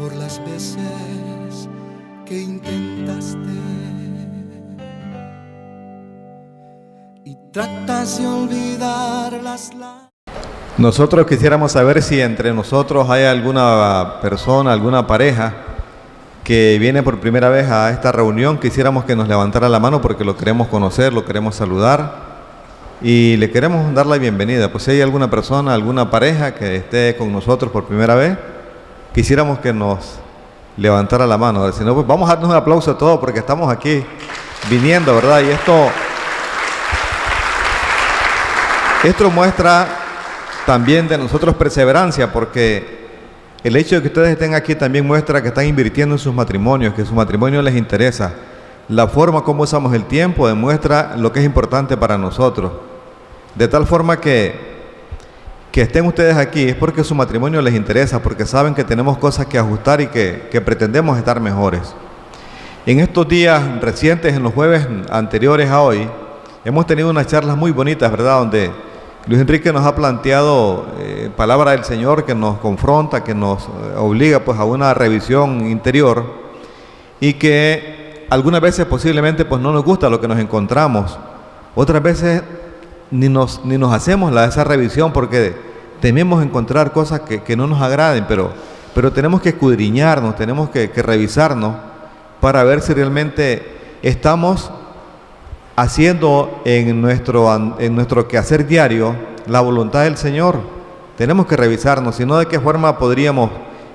por las veces que intentaste y tratas de olvidar las lágrimas. Nosotros quisiéramos saber si entre nosotros hay alguna persona, alguna pareja que viene por primera vez a esta reunión. Quisiéramos que nos levantara la mano porque lo queremos conocer, lo queremos saludar y le queremos dar la bienvenida. Pues si hay alguna persona, alguna pareja que esté con nosotros por primera vez, quisiéramos que nos levantara la mano. Si no, pues vamos a darnos un aplauso a todos porque estamos aquí viniendo, ¿verdad? Y esto muestra también de nosotros perseverancia, porque el hecho de que ustedes estén aquí también muestra que están invirtiendo en sus matrimonios, que su matrimonio les interesa. La forma como usamos el tiempo demuestra lo que es importante para nosotros. De tal forma que estén ustedes aquí es porque su matrimonio les interesa, porque saben que tenemos cosas que ajustar y que pretendemos estar mejores. En estos días recientes, en los jueves anteriores a hoy, hemos tenido unas charlas muy bonitas, ¿verdad? Donde Luis Enrique nos ha planteado palabra del Señor que nos confronta, que nos obliga pues a una revisión interior y que algunas veces posiblemente pues no nos gusta lo que nos encontramos. Otras veces ni nos hacemos esa revisión porque tememos encontrar cosas que no nos agraden, pero tenemos que escudriñarnos, tenemos que revisarnos para ver si realmente estamos haciendo en nuestro quehacer diario la voluntad del Señor. Tenemos que revisarnos, si no, ¿de qué forma podríamos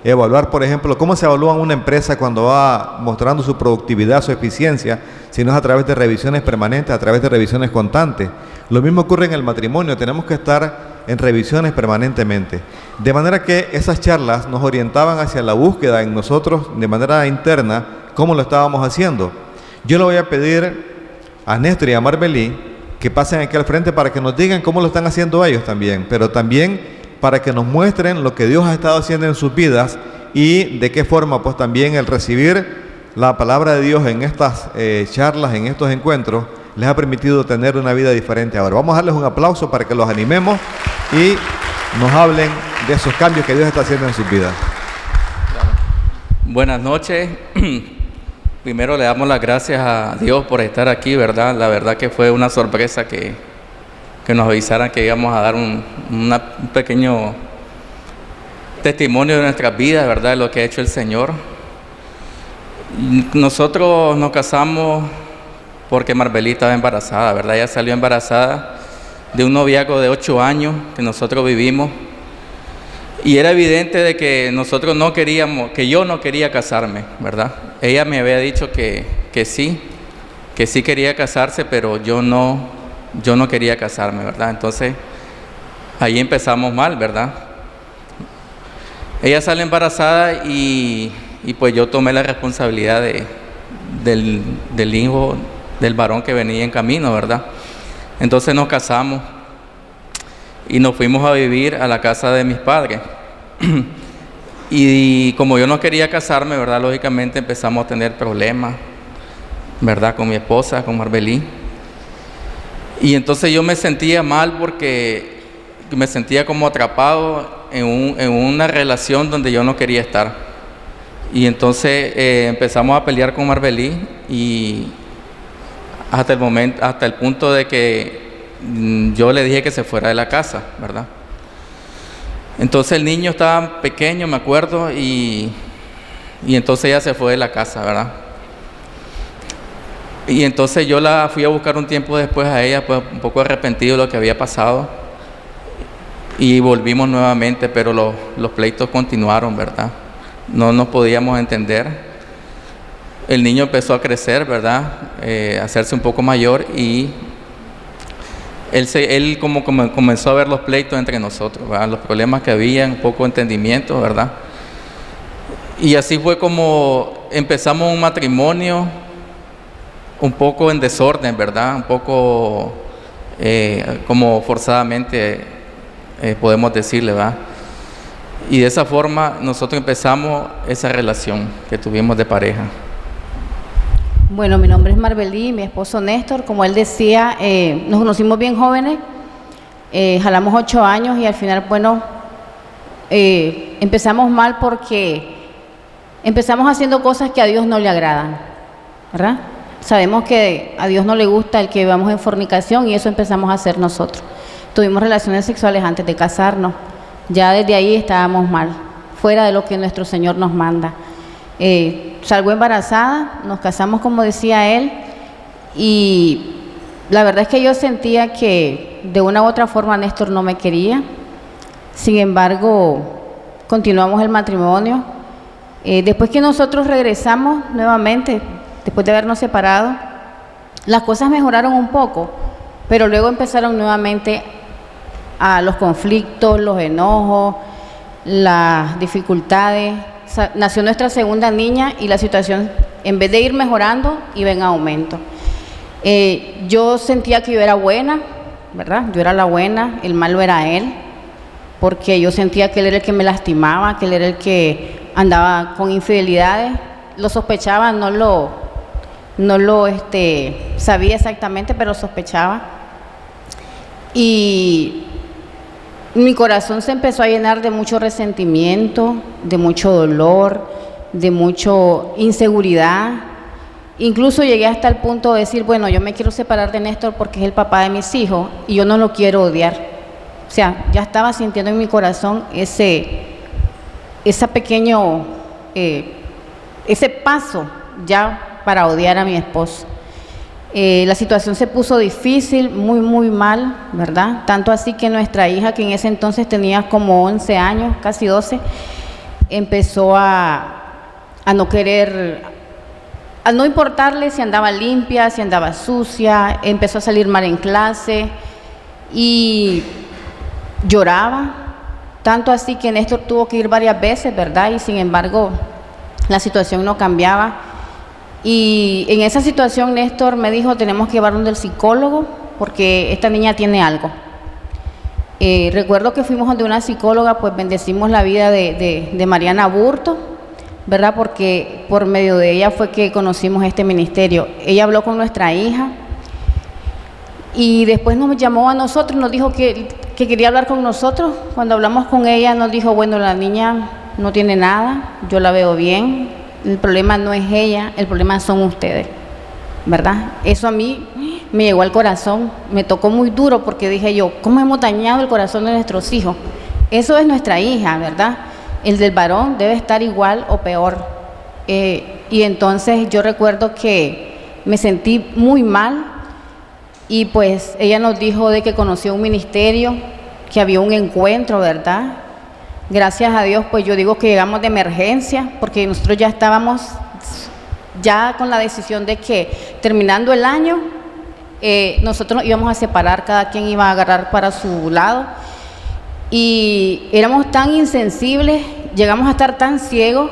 evaluar, por ejemplo, cómo se evalúa una empresa cuando va mostrando su productividad, su eficiencia, si no es a través de revisiones permanentes, a través de revisiones constantes? Lo mismo ocurre en el matrimonio, tenemos que estar en revisiones permanentemente. De manera que esas charlas nos orientaban hacia la búsqueda en nosotros de manera interna, cómo lo estábamos haciendo. Yo le voy a pedir a Néstor y a Marbelí que pasen aquí al frente para que nos digan cómo lo están haciendo ellos también, pero también para que nos muestren lo que Dios ha estado haciendo en sus vidas y de qué forma pues también el recibir la palabra de Dios en estas charlas, en estos encuentros, les ha permitido tener una vida diferente ahora. Vamos a darles un aplauso para que los animemos y nos hablen de esos cambios que Dios está haciendo en sus vidas. Buenas noches. Primero le damos las gracias a Dios por estar aquí, ¿verdad? La verdad que fue una sorpresa que nos avisaran que íbamos a dar un pequeño testimonio de nuestras vidas, ¿verdad? De lo que ha hecho el Señor. Nosotros nos casamos porque Marbelí estaba embarazada, ¿verdad? Ella salió embarazada de un noviazgo de 8 años que nosotros vivimos. Y era evidente de que nosotros no queríamos, que yo no quería casarme, ¿verdad? Ella me había dicho que sí quería casarse, pero yo no quería casarme, ¿verdad? Entonces, ahí empezamos mal, ¿verdad? Ella sale embarazada y pues yo tomé la responsabilidad del hijo, del varón que venía en camino, ¿verdad? Entonces nos casamos y nos fuimos a vivir a la casa de mis padres. Y como yo no quería casarme, ¿verdad? Lógicamente empezamos a tener problemas, ¿verdad? Con mi esposa, con Marbelí. Y entonces yo me sentía mal porque me sentía como atrapado en una relación donde yo no quería estar. Y entonces empezamos a pelear con Marbelí y hasta el punto de que yo le dije que se fuera de la casa, ¿verdad? Entonces el niño estaba pequeño, me acuerdo, y entonces ella se fue de la casa, ¿verdad? Y entonces yo la fui a buscar un tiempo después a ella, pues un poco arrepentido de lo que había pasado, y volvimos nuevamente, pero los pleitos continuaron, ¿verdad? No nos podíamos entender. El niño empezó a crecer, ¿verdad? A hacerse un poco mayor y él como comenzó a ver los pleitos entre nosotros, ¿verdad? Los problemas que había, un poco de entendimiento, ¿verdad? Y así fue como empezamos un matrimonio un poco en desorden, ¿verdad? Un poco como forzadamente podemos decirle, ¿verdad? Y de esa forma nosotros empezamos esa relación que tuvimos de pareja. Bueno, mi nombre es Marbelí, mi esposo Néstor. Como él decía, nos conocimos bien jóvenes, jalamos 8 años y al final, bueno, empezamos mal porque empezamos haciendo cosas que a Dios no le agradan, ¿verdad? Sabemos que a Dios no le gusta el que vivamos en fornicación y eso empezamos a hacer nosotros. Tuvimos relaciones sexuales antes de casarnos, ya desde ahí estábamos mal, fuera de lo que nuestro Señor nos manda. Salgo embarazada, nos casamos como decía él, y la verdad es que yo sentía que de una u otra forma Néstor no me quería. Sin embargo, continuamos el matrimonio. Después que nosotros regresamos nuevamente, después de habernos separado, las cosas mejoraron un poco, pero luego empezaron nuevamente a los conflictos, los enojos, las dificultades. Nació nuestra segunda niña y la situación, en vez de ir mejorando, iba en aumento. Yo sentía que yo era buena, ¿verdad? Yo era la buena, el malo era él, porque yo sentía que él era el que me lastimaba, que él era el que andaba con infidelidades. Lo sospechaba, no lo sabía exactamente, pero sospechaba. Y mi corazón se empezó a llenar de mucho resentimiento, de mucho dolor, de mucha inseguridad. Incluso llegué hasta el punto de decir, bueno, yo me quiero separar de Néstor porque es el papá de mis hijos y yo no lo quiero odiar. O sea, ya estaba sintiendo en mi corazón ese paso ya para odiar a mi esposo. La situación se puso difícil, muy, muy mal, ¿verdad? Tanto así que nuestra hija, que en ese entonces tenía como 11 años, casi 12, empezó a no querer, a no importarle si andaba limpia, si andaba sucia, empezó a salir mal en clase y lloraba, tanto así que Néstor tuvo que ir varias veces, ¿verdad? Y sin embargo, la situación no cambiaba. Y en esa situación Néstor me dijo, tenemos que llevarlo del psicólogo porque esta niña tiene algo. Recuerdo que fuimos donde una psicóloga, pues bendecimos la vida de Mariana Burto, ¿verdad? Porque por medio de ella fue que conocimos este ministerio. Ella habló con nuestra hija y después nos llamó a nosotros, nos dijo que quería hablar con nosotros. Cuando hablamos con ella nos dijo, bueno, la niña no tiene nada, yo la veo bien. El problema no es ella, el problema son ustedes, ¿verdad? Eso a mí me llegó al corazón, me tocó muy duro porque dije yo, ¿cómo hemos dañado el corazón de nuestros hijos? Eso es nuestra hija, ¿verdad? El del varón debe estar igual o peor. Y entonces yo recuerdo que me sentí muy mal y pues ella nos dijo de que conoció un ministerio, que había un encuentro, ¿verdad? Gracias a Dios, pues yo digo que llegamos de emergencia, porque nosotros ya estábamos ya con la decisión de que terminando el año, nosotros nos íbamos a separar, cada quien iba a agarrar para su lado, y éramos tan insensibles, llegamos a estar tan ciegos,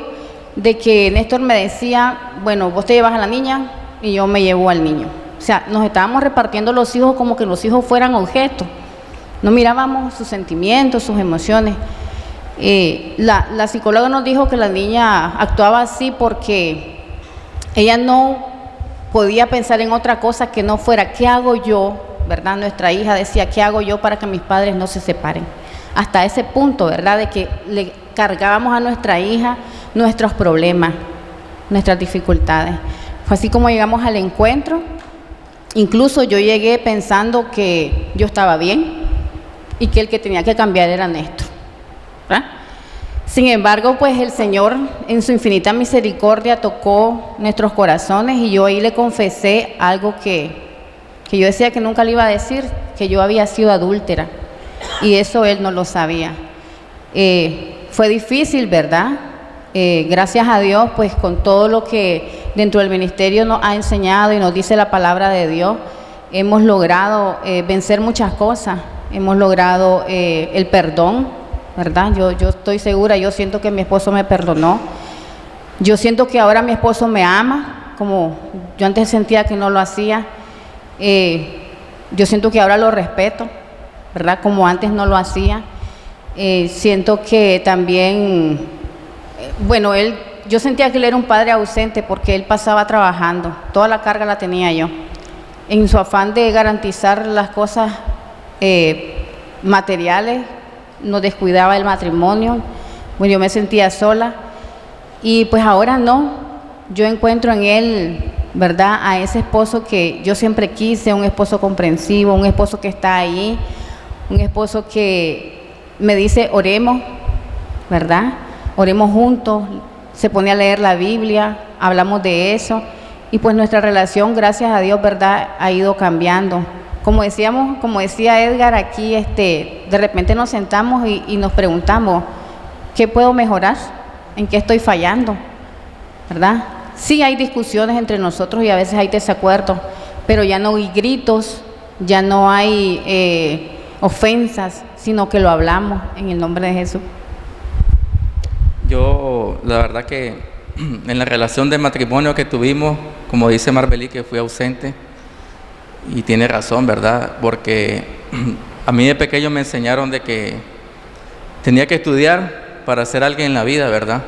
de que Néstor me decía, bueno, vos te llevas a la niña y yo me llevo al niño. O sea, nos estábamos repartiendo los hijos como que los hijos fueran objetos, no mirábamos sus sentimientos, sus emociones. La psicóloga nos dijo que la niña actuaba así porque ella no podía pensar en otra cosa que no fuera, ¿qué hago yo? ¿Verdad? Nuestra hija decía, ¿qué hago yo para que mis padres no se separen? Hasta ese punto, ¿verdad? De que le cargábamos a nuestra hija nuestros problemas, nuestras dificultades. Fue así como llegamos al encuentro. Incluso yo llegué pensando que yo estaba bien y que el que tenía que cambiar era Néstor, ¿verdad? Sin embargo, pues el Señor en su infinita misericordia tocó nuestros corazones y yo ahí le confesé algo que yo decía que nunca le iba a decir, que yo había sido adúltera, y eso él no lo sabía. Fue difícil, ¿verdad? Gracias a Dios, pues con todo lo que dentro del ministerio nos ha enseñado y nos dice la palabra de Dios, hemos logrado vencer muchas cosas, hemos logrado el perdón, ¿verdad? Yo estoy segura, yo siento que mi esposo me perdonó, yo siento que ahora mi esposo me ama, como yo antes sentía que no lo hacía, yo siento que ahora lo respeto, ¿verdad? Como antes no lo hacía, siento que también, bueno, yo sentía que él era un padre ausente porque él pasaba trabajando, toda la carga la tenía yo, en su afán de garantizar las cosas materiales, nos descuidaba el matrimonio, bueno, yo me sentía sola Y pues ahora no, yo encuentro en él, ¿verdad?, a ese esposo que yo siempre quise, un esposo comprensivo, un esposo que está ahí, un esposo que me dice, oremos, ¿verdad? Oremos juntos, se pone a leer la Biblia, hablamos de eso, y pues nuestra relación, gracias a Dios, ¿verdad?, ha ido cambiando. Como decía Edgar aquí, de repente nos sentamos y nos preguntamos, ¿qué puedo mejorar? ¿En qué estoy fallando? ¿Verdad? Sí hay discusiones entre nosotros y a veces hay desacuerdos, pero ya no hay gritos, ya no hay ofensas, sino que lo hablamos en el nombre de Jesús. Yo, la verdad que en la relación de matrimonio que tuvimos, como dice Marbelí, que fui ausente, y tiene razón, ¿verdad? Porque a mí de pequeño me enseñaron de que tenía que estudiar para ser alguien en la vida, ¿verdad?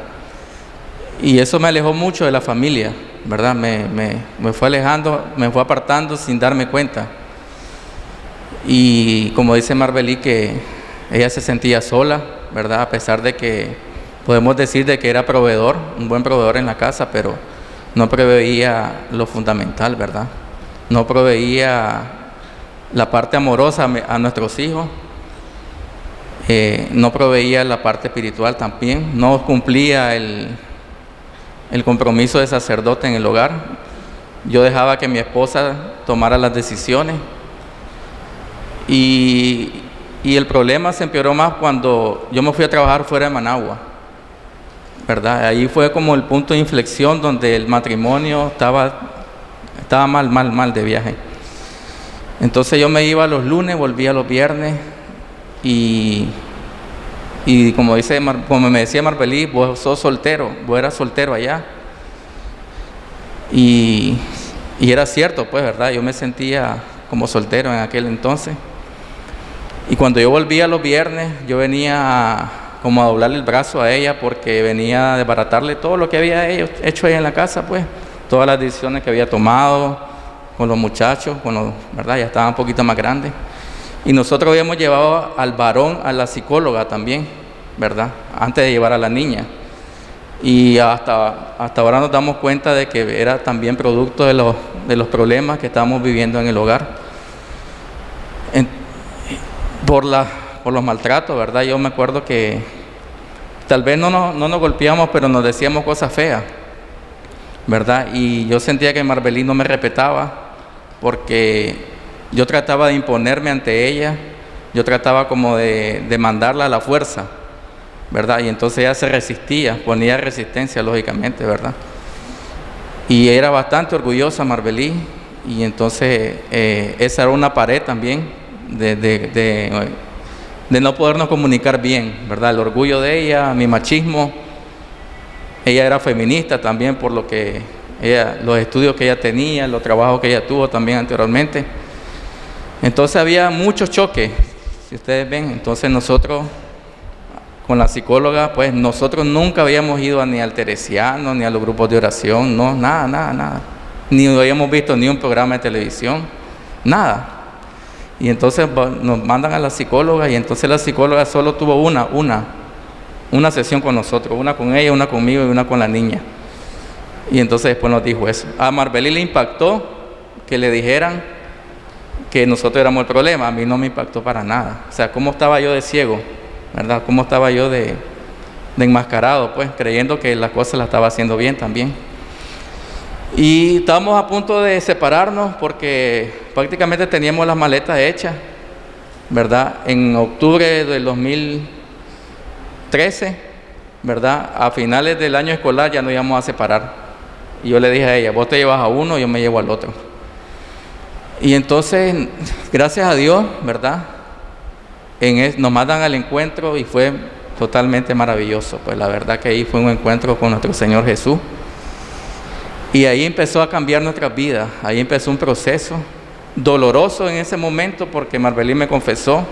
Y eso me alejó mucho de la familia, ¿verdad? Me fue alejando, me fue apartando sin darme cuenta. Y como dice Marbelí, que ella se sentía sola, ¿verdad? A pesar de que podemos decir de que era proveedor, un buen proveedor en la casa, pero no proveía lo fundamental, ¿verdad? No proveía la parte amorosa a nuestros hijos, no proveía la parte espiritual también, no cumplía el compromiso de sacerdote en el hogar. Yo dejaba que mi esposa tomara las decisiones y el problema se empeoró más cuando yo me fui a trabajar fuera de Managua, ¿verdad? Ahí fue como el punto de inflexión donde el matrimonio estaba mal de viaje. Entonces yo me iba los lunes, volvía los viernes y como me decía Marbelí, vos sos soltero, vos eras soltero allá. Y era cierto, pues, ¿verdad? Yo me sentía como soltero en aquel entonces. Y cuando yo volvía los viernes, yo venía como a doblarle el brazo a ella porque venía a desbaratarle todo lo que había hecho ella en la casa, pues. Todas las decisiones que había tomado con los muchachos, ¿verdad? Ya estaban un poquito más grandes. Y nosotros habíamos llevado al varón a la psicóloga también, ¿verdad? Antes de llevar a la niña. Y hasta ahora nos damos cuenta de que era también producto de los problemas que estábamos viviendo en el hogar. Por los maltratos, ¿verdad? Yo me acuerdo que tal vez no nos golpeamos, pero nos decíamos cosas feas, ¿verdad? Y yo sentía que Marbelí no me respetaba porque yo trataba de imponerme ante ella, yo trataba como de mandarla a la fuerza, ¿verdad? Y entonces ella se resistía, ponía resistencia, lógicamente, ¿verdad? Y era bastante orgullosa Marbelí, y entonces esa era una pared también de no podernos comunicar bien, ¿verdad? El orgullo de ella, mi machismo. Ella era feminista también por los estudios que ella tenía, los trabajos que ella tuvo también anteriormente. Entonces había muchos choques, si ustedes ven. Entonces nosotros, con la psicóloga, pues nosotros nunca habíamos ido ni al teresiano, ni a los grupos de oración, no, nada. Ni habíamos visto ni un programa de televisión, nada. Y entonces nos mandan a la psicóloga, y entonces la psicóloga solo tuvo una sesión con nosotros, una con ella, una conmigo y una con la niña. Y entonces después nos dijo eso. A Marbelí le impactó que le dijeran que nosotros éramos el problema. A mí no me impactó para nada. O sea, ¿cómo estaba yo de ciego? ¿Verdad? ¿Cómo estaba yo de enmascarado? Pues creyendo que las cosas las estaba haciendo bien también. Y estábamos a punto de separarnos porque prácticamente teníamos las maletas hechas, ¿verdad? En octubre del 2013, ¿verdad? A finales del año escolar ya nos íbamos a separar. Y yo le dije a ella, vos te llevas a uno, yo me llevo al otro. Y entonces, gracias a Dios, ¿verdad? Nos mandan al encuentro y fue totalmente maravilloso. Pues la verdad que ahí fue un encuentro con nuestro Señor Jesús. Y ahí empezó a cambiar nuestras vidas. Ahí empezó un proceso doloroso en ese momento porque Marbelí me confesó,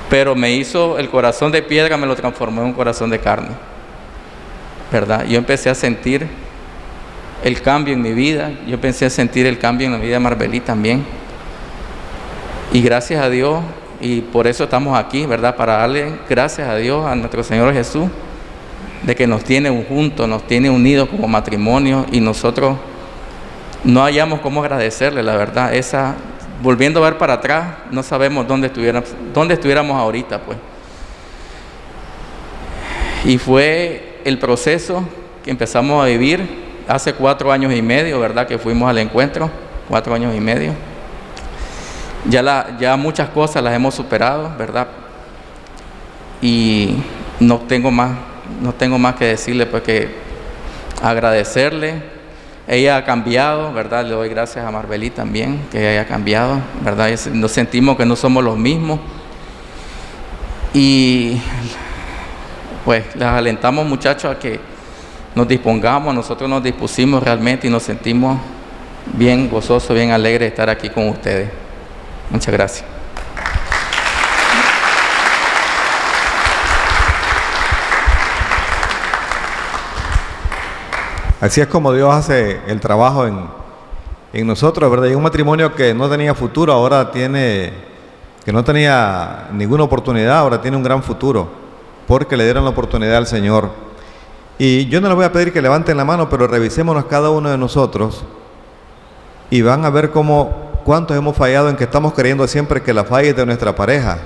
pero me hizo el corazón de piedra, me lo transformó en un corazón de carne, ¿verdad? Yo empecé a sentir el cambio en mi vida, yo empecé a sentir el cambio en la vida de Marbelí también. Y gracias a Dios, y por eso estamos aquí, ¿verdad? Para darle gracias a Dios, a nuestro Señor Jesús, de que nos tiene juntos, nos tiene unidos como matrimonio, y nosotros no hallamos cómo agradecerle, la verdad. Volviendo a ver para atrás, no sabemos dónde estuviéramos ahorita, pues. Y fue el proceso que empezamos a vivir hace 4 años y medio, ¿verdad? Que fuimos al encuentro, 4 años y medio. Ya muchas cosas las hemos superado, ¿verdad? Y no tengo más que decirle, pues, que agradecerle. Ella ha cambiado, ¿verdad? Le doy gracias a Marbelí también, que ella haya cambiado, ¿verdad? Nos sentimos que no somos los mismos. Y pues les alentamos, muchachos, a que nos dispongamos. Nosotros nos dispusimos realmente y nos sentimos bien gozosos, bien alegres de estar aquí con ustedes. Muchas gracias. Así es como Dios hace el trabajo en nosotros, ¿verdad? Y un matrimonio que no tenía futuro, ahora que no tenía ninguna oportunidad, ahora tiene un gran futuro, porque le dieron la oportunidad al Señor. Y yo no les voy a pedir que levanten la mano, pero revisémonos cada uno de nosotros y van a ver cuántos hemos fallado en que estamos creyendo siempre que la falla es de nuestra pareja,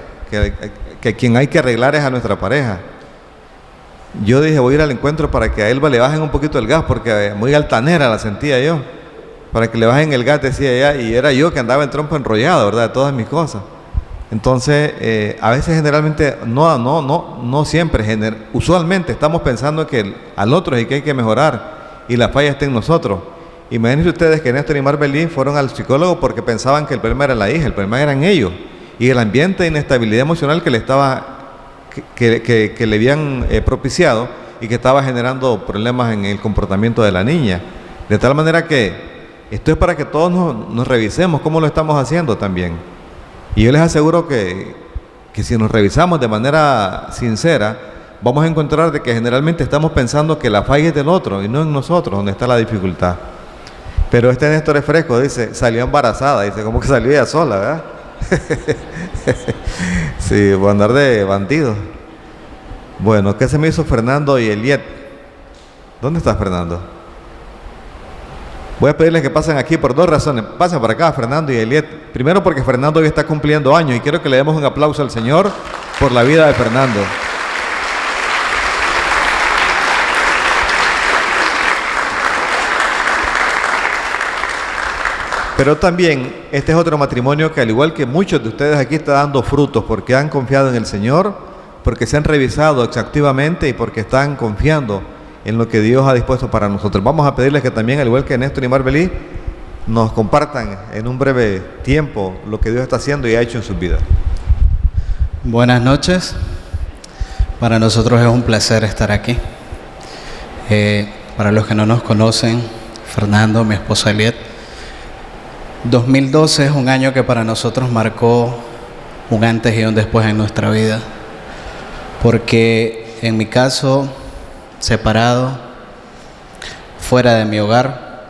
que quien hay que arreglar es a nuestra pareja. Yo dije, voy a ir al encuentro para que a Elba le bajen un poquito el gas, porque muy altanera la sentía yo. Para que le bajen el gas, decía ella, y era yo que andaba el trompo enrollado, ¿verdad? De todas mis cosas. Entonces, a veces generalmente, no siempre, usualmente estamos pensando que al otro es el que hay que mejorar y la falla está en nosotros. Imagínense ustedes que Néstor y Marbelí fueron al psicólogo porque pensaban que el problema era la hija, el problema eran ellos. Y el ambiente de inestabilidad emocional que le habían propiciado y que estaba generando problemas en el comportamiento de la niña. De tal manera que esto es para que todos nos revisemos cómo lo estamos haciendo también. Y yo les aseguro que si nos revisamos de manera sincera, vamos a encontrar de que generalmente estamos pensando que la falla es del otro y no en nosotros, donde está la dificultad. Pero este Néstor es fresco, dice, salió embarazada, dice, como que salió ella sola, ¿verdad? Sí, por andar de bandido. Bueno, ¿qué se me hizo Fernando y Eliet? ¿Dónde está Fernando? Voy a pedirles que pasen aquí por 2 razones. Pasen para acá, Fernando y Eliet. Primero, porque Fernando hoy está cumpliendo años y quiero que le demos un aplauso al Señor por la vida de Fernando. Pero también este es otro matrimonio que, al igual que muchos de ustedes aquí, está dando frutos porque han confiado en el Señor, porque se han revisado exhaustivamente y porque están confiando en lo que Dios ha dispuesto para nosotros. Vamos a pedirles que también, al igual que Néstor y Marbelí, nos compartan en un breve tiempo lo que Dios está haciendo y ha hecho en sus vidas. Buenas noches. Para nosotros es un placer estar aquí. Para los que no nos conocen, Fernando, mi esposa Eliet, 2012 es un año que para nosotros marcó un antes y un después en nuestra vida, porque en mi caso, separado, fuera de mi hogar,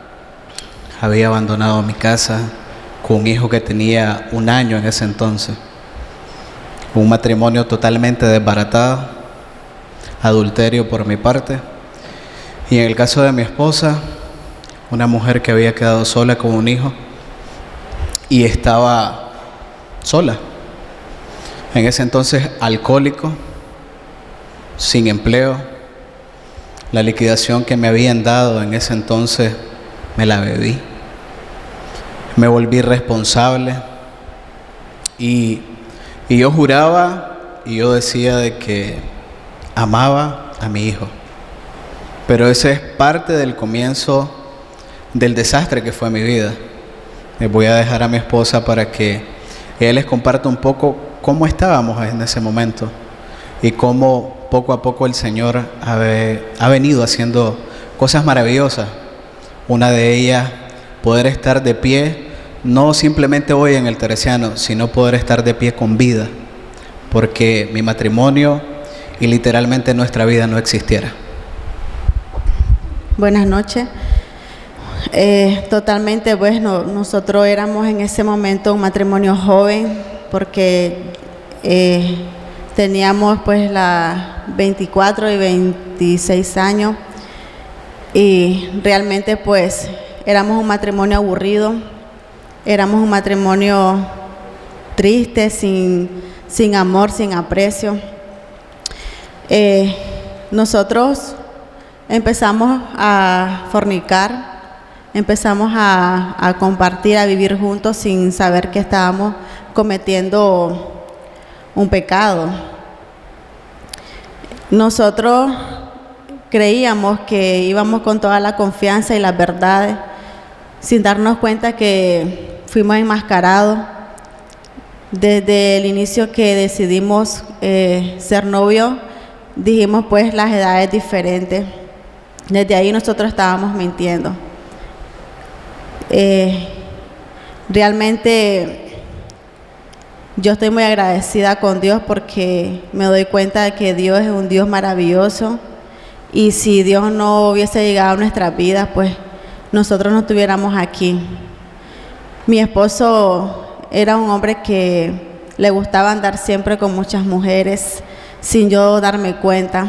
había abandonado mi casa con un hijo que tenía 1 año en ese entonces, un matrimonio totalmente desbaratado, adulterio por mi parte, y en el caso de mi esposa, una mujer que había quedado sola con un hijo y estaba sola. En ese entonces alcohólico, sin empleo. La liquidación que me habían dado en ese entonces me la bebí. Me volví responsable y yo juraba y yo decía de que amaba a mi hijo. Pero ese es parte del comienzo del desastre que fue mi vida. Les voy a dejar a mi esposa para que ella les comparta un poco cómo estábamos en ese momento y cómo poco a poco el Señor ha venido haciendo cosas maravillosas. Una de ellas, poder estar de pie, no simplemente hoy en el Teresiano, sino poder estar de pie con vida, porque mi matrimonio y literalmente nuestra vida no existiera. Buenas noches. Totalmente, bueno, nosotros éramos en ese momento un matrimonio joven porque teníamos pues la 24 y 26 años y realmente pues éramos un matrimonio aburrido, éramos un matrimonio triste, sin amor, sin aprecio. Nosotros empezamos a fornicar, empezamos a compartir, a vivir juntos sin saber que estábamos cometiendo un pecado. Nosotros creíamos que íbamos con toda la confianza y las verdades, sin darnos cuenta que fuimos enmascarados. Desde el inicio que decidimos ser novios, dijimos pues las edades diferentes. Desde ahí nosotros estábamos mintiendo. Realmente yo estoy muy agradecida con Dios porque me doy cuenta de que Dios es un Dios maravilloso y si Dios no hubiese llegado a nuestras vidas, pues nosotros no estuviéramos aquí. Mi esposo era un hombre que le gustaba andar siempre con muchas mujeres sin yo darme cuenta.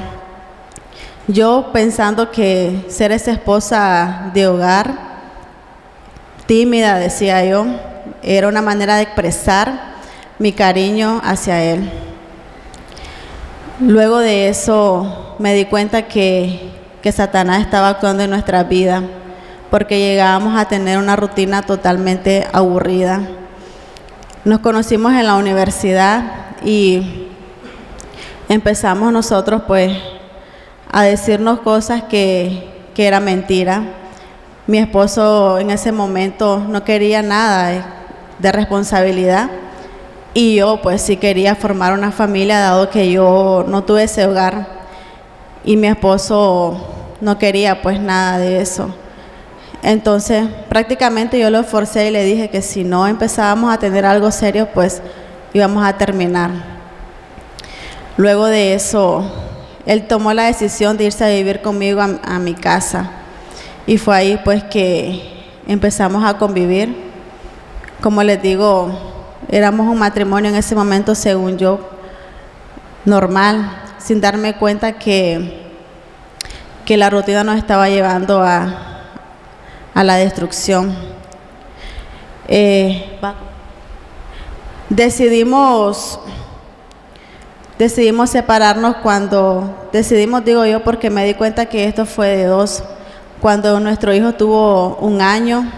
Yo pensando que ser esa esposa de hogar, tímida, decía yo, era una manera de expresar mi cariño hacia él. Luego de eso me di cuenta que Satanás estaba actuando en nuestra vida porque llegábamos a tener una rutina totalmente aburrida. Nos conocimos en la universidad y empezamos nosotros pues a decirnos cosas que eran mentira. Mi esposo en ese momento no quería nada de responsabilidad y yo pues sí quería formar una familia dado que yo no tuve ese hogar y mi esposo no quería pues nada de eso. Entonces prácticamente yo lo forcé y le dije que si no empezábamos a tener algo serio pues íbamos a terminar. Luego de eso él tomó la decisión de irse a vivir conmigo a mi casa y fue ahí pues que empezamos a convivir. Como les digo, éramos un matrimonio en ese momento, según yo, normal, sin darme cuenta que la rutina nos estaba llevando a la destrucción. Decidimos separarnos cuando decidimos, digo yo, porque me di cuenta que esto fue de dos. Cuando nuestro hijo tuvo 1 año,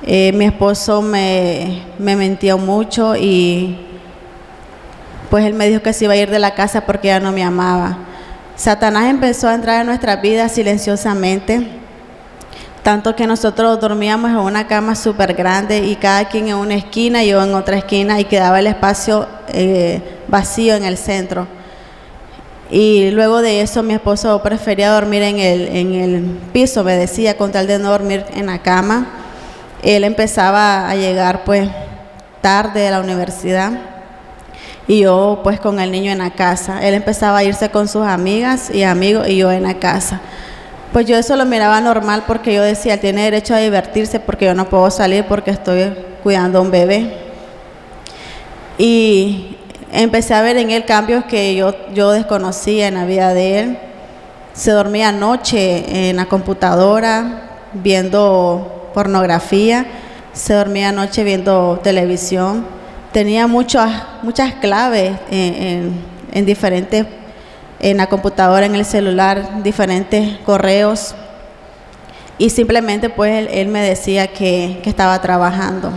mi esposo me mintió mucho y pues él me dijo que se iba a ir de la casa porque ya no me amaba. Satanás empezó a entrar en nuestras vidas silenciosamente, tanto que nosotros dormíamos en una cama súper grande y cada quien en una esquina y yo en otra esquina y quedaba el espacio vacío en el centro. Y luego de eso mi esposo prefería dormir en el piso, me decía, con tal de no dormir en la cama. Él empezaba a llegar pues tarde de la universidad y yo pues con el niño en la casa. Él empezaba a irse con sus amigas y amigos y yo en la casa. Pues yo eso lo miraba normal porque yo decía, él tiene derecho a divertirse porque yo no puedo salir porque estoy cuidando a un bebé. Y empecé a ver en él cambios que yo desconocía en la vida de él. Se dormía anoche en la computadora viendo pornografía, se dormía anoche viendo televisión. Tenía muchas claves en diferentes, en la computadora, en el celular, diferentes correos. Y simplemente pues él me decía que estaba trabajando.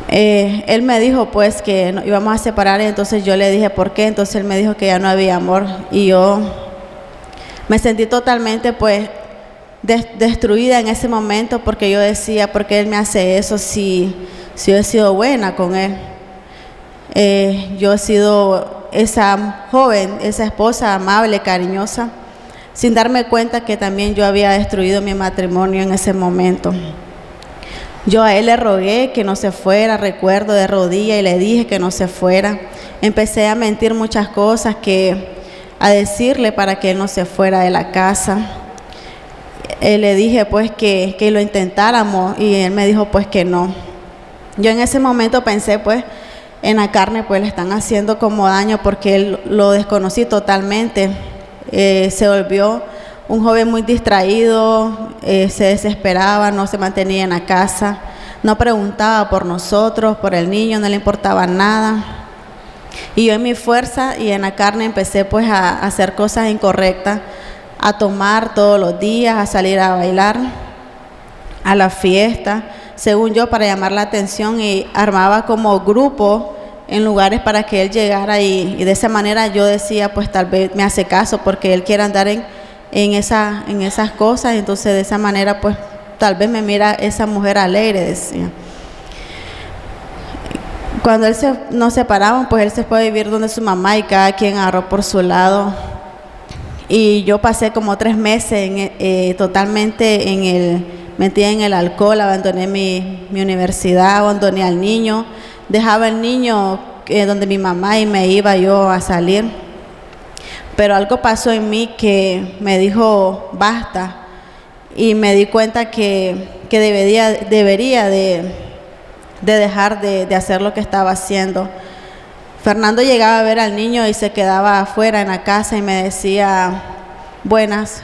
Él me dijo pues que nos íbamos a separar, y entonces yo le dije ¿por qué? Entonces él me dijo que ya no había amor y yo me sentí totalmente pues destruida en ese momento porque yo decía ¿por qué él me hace eso si yo he sido buena con él? Yo he sido esa joven, esa esposa amable, cariñosa, sin darme cuenta que también yo había destruido mi matrimonio en ese momento. Yo a él le rogué que no se fuera, recuerdo, de rodillas, y le dije que no se fuera. Empecé a mentir muchas cosas, a decirle para que él no se fuera de la casa. Le dije pues que lo intentáramos y él me dijo pues que no. Yo en ese momento pensé pues en la carne pues le están haciendo como daño porque él lo desconocí totalmente. Se volvió un joven muy distraído, se desesperaba, no se mantenía en la casa, no preguntaba por nosotros, por el niño, no le importaba nada. Y yo en mi fuerza y en la carne empecé pues a hacer cosas incorrectas, a tomar todos los días, a salir a bailar, a la fiesta, según yo, para llamar la atención, y armaba como grupo en lugares para que él llegara y de esa manera yo decía, pues tal vez me hace caso porque él quiere andar en esas cosas, entonces de esa manera pues tal vez me mira esa mujer alegre, decía. Cuando nos separamos, pues él se fue a vivir donde su mamá y cada quien agarró por su lado. Y yo pasé como 3 meses totalmente metida en el alcohol, abandoné mi universidad, abandoné al niño, dejaba el niño donde mi mamá y me iba yo a salir. Pero algo pasó en mí que me dijo basta, y me di cuenta que debería de dejar de hacer lo que estaba haciendo. Fernando llegaba a ver al niño y se quedaba afuera en la casa y me decía, buenas,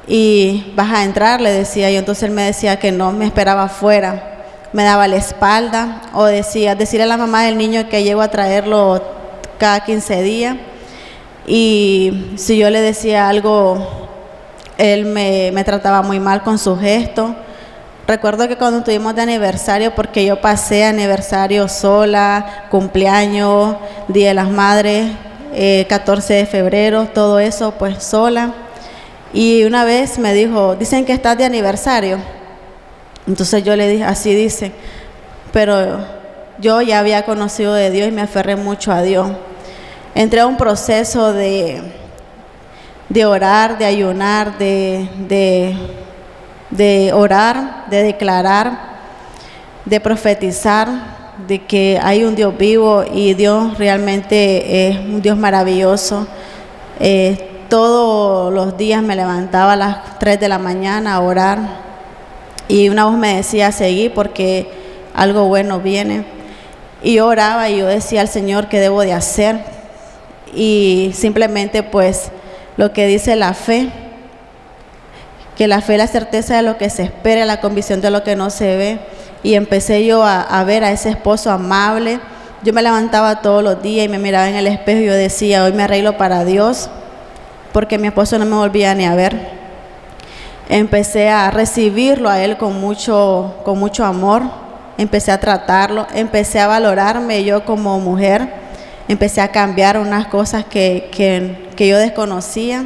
y vas a entrar, le decía yo. Entonces él me decía que no, me esperaba afuera, me daba la espalda, o decirle a la mamá del niño que llego a traerlo cada 15 días. Y si yo le decía algo, él me trataba muy mal con su gesto. Recuerdo que cuando estuvimos de aniversario, porque yo pasé aniversario sola, cumpleaños, Día de las Madres, 14 de febrero, todo eso pues sola. Y una vez me dijo, dicen que estás de aniversario. Entonces yo le dije, así dicen. Pero yo ya había conocido de Dios y me aferré mucho a Dios. Entré a un proceso de orar, de ayunar, de orar, de declarar, de profetizar, de que hay un Dios vivo y Dios realmente es un Dios maravilloso. Todos los días me levantaba a las 3 de la mañana a orar y una voz me decía, seguí porque algo bueno viene. Y yo oraba y yo decía al Señor qué debo de hacer, y simplemente pues lo que dice la fe, que la fe es la certeza de lo que se espera, la convicción de lo que no se ve. Y empecé yo a ver a ese esposo amable. Yo me levantaba todos los días y me miraba en el espejo y yo decía, hoy me arreglo para Dios, porque mi esposo no me volvía ni a ver. Empecé a recibirlo a él con mucho amor, empecé a tratarlo, empecé a valorarme yo como mujer, empecé a cambiar unas cosas que yo desconocía.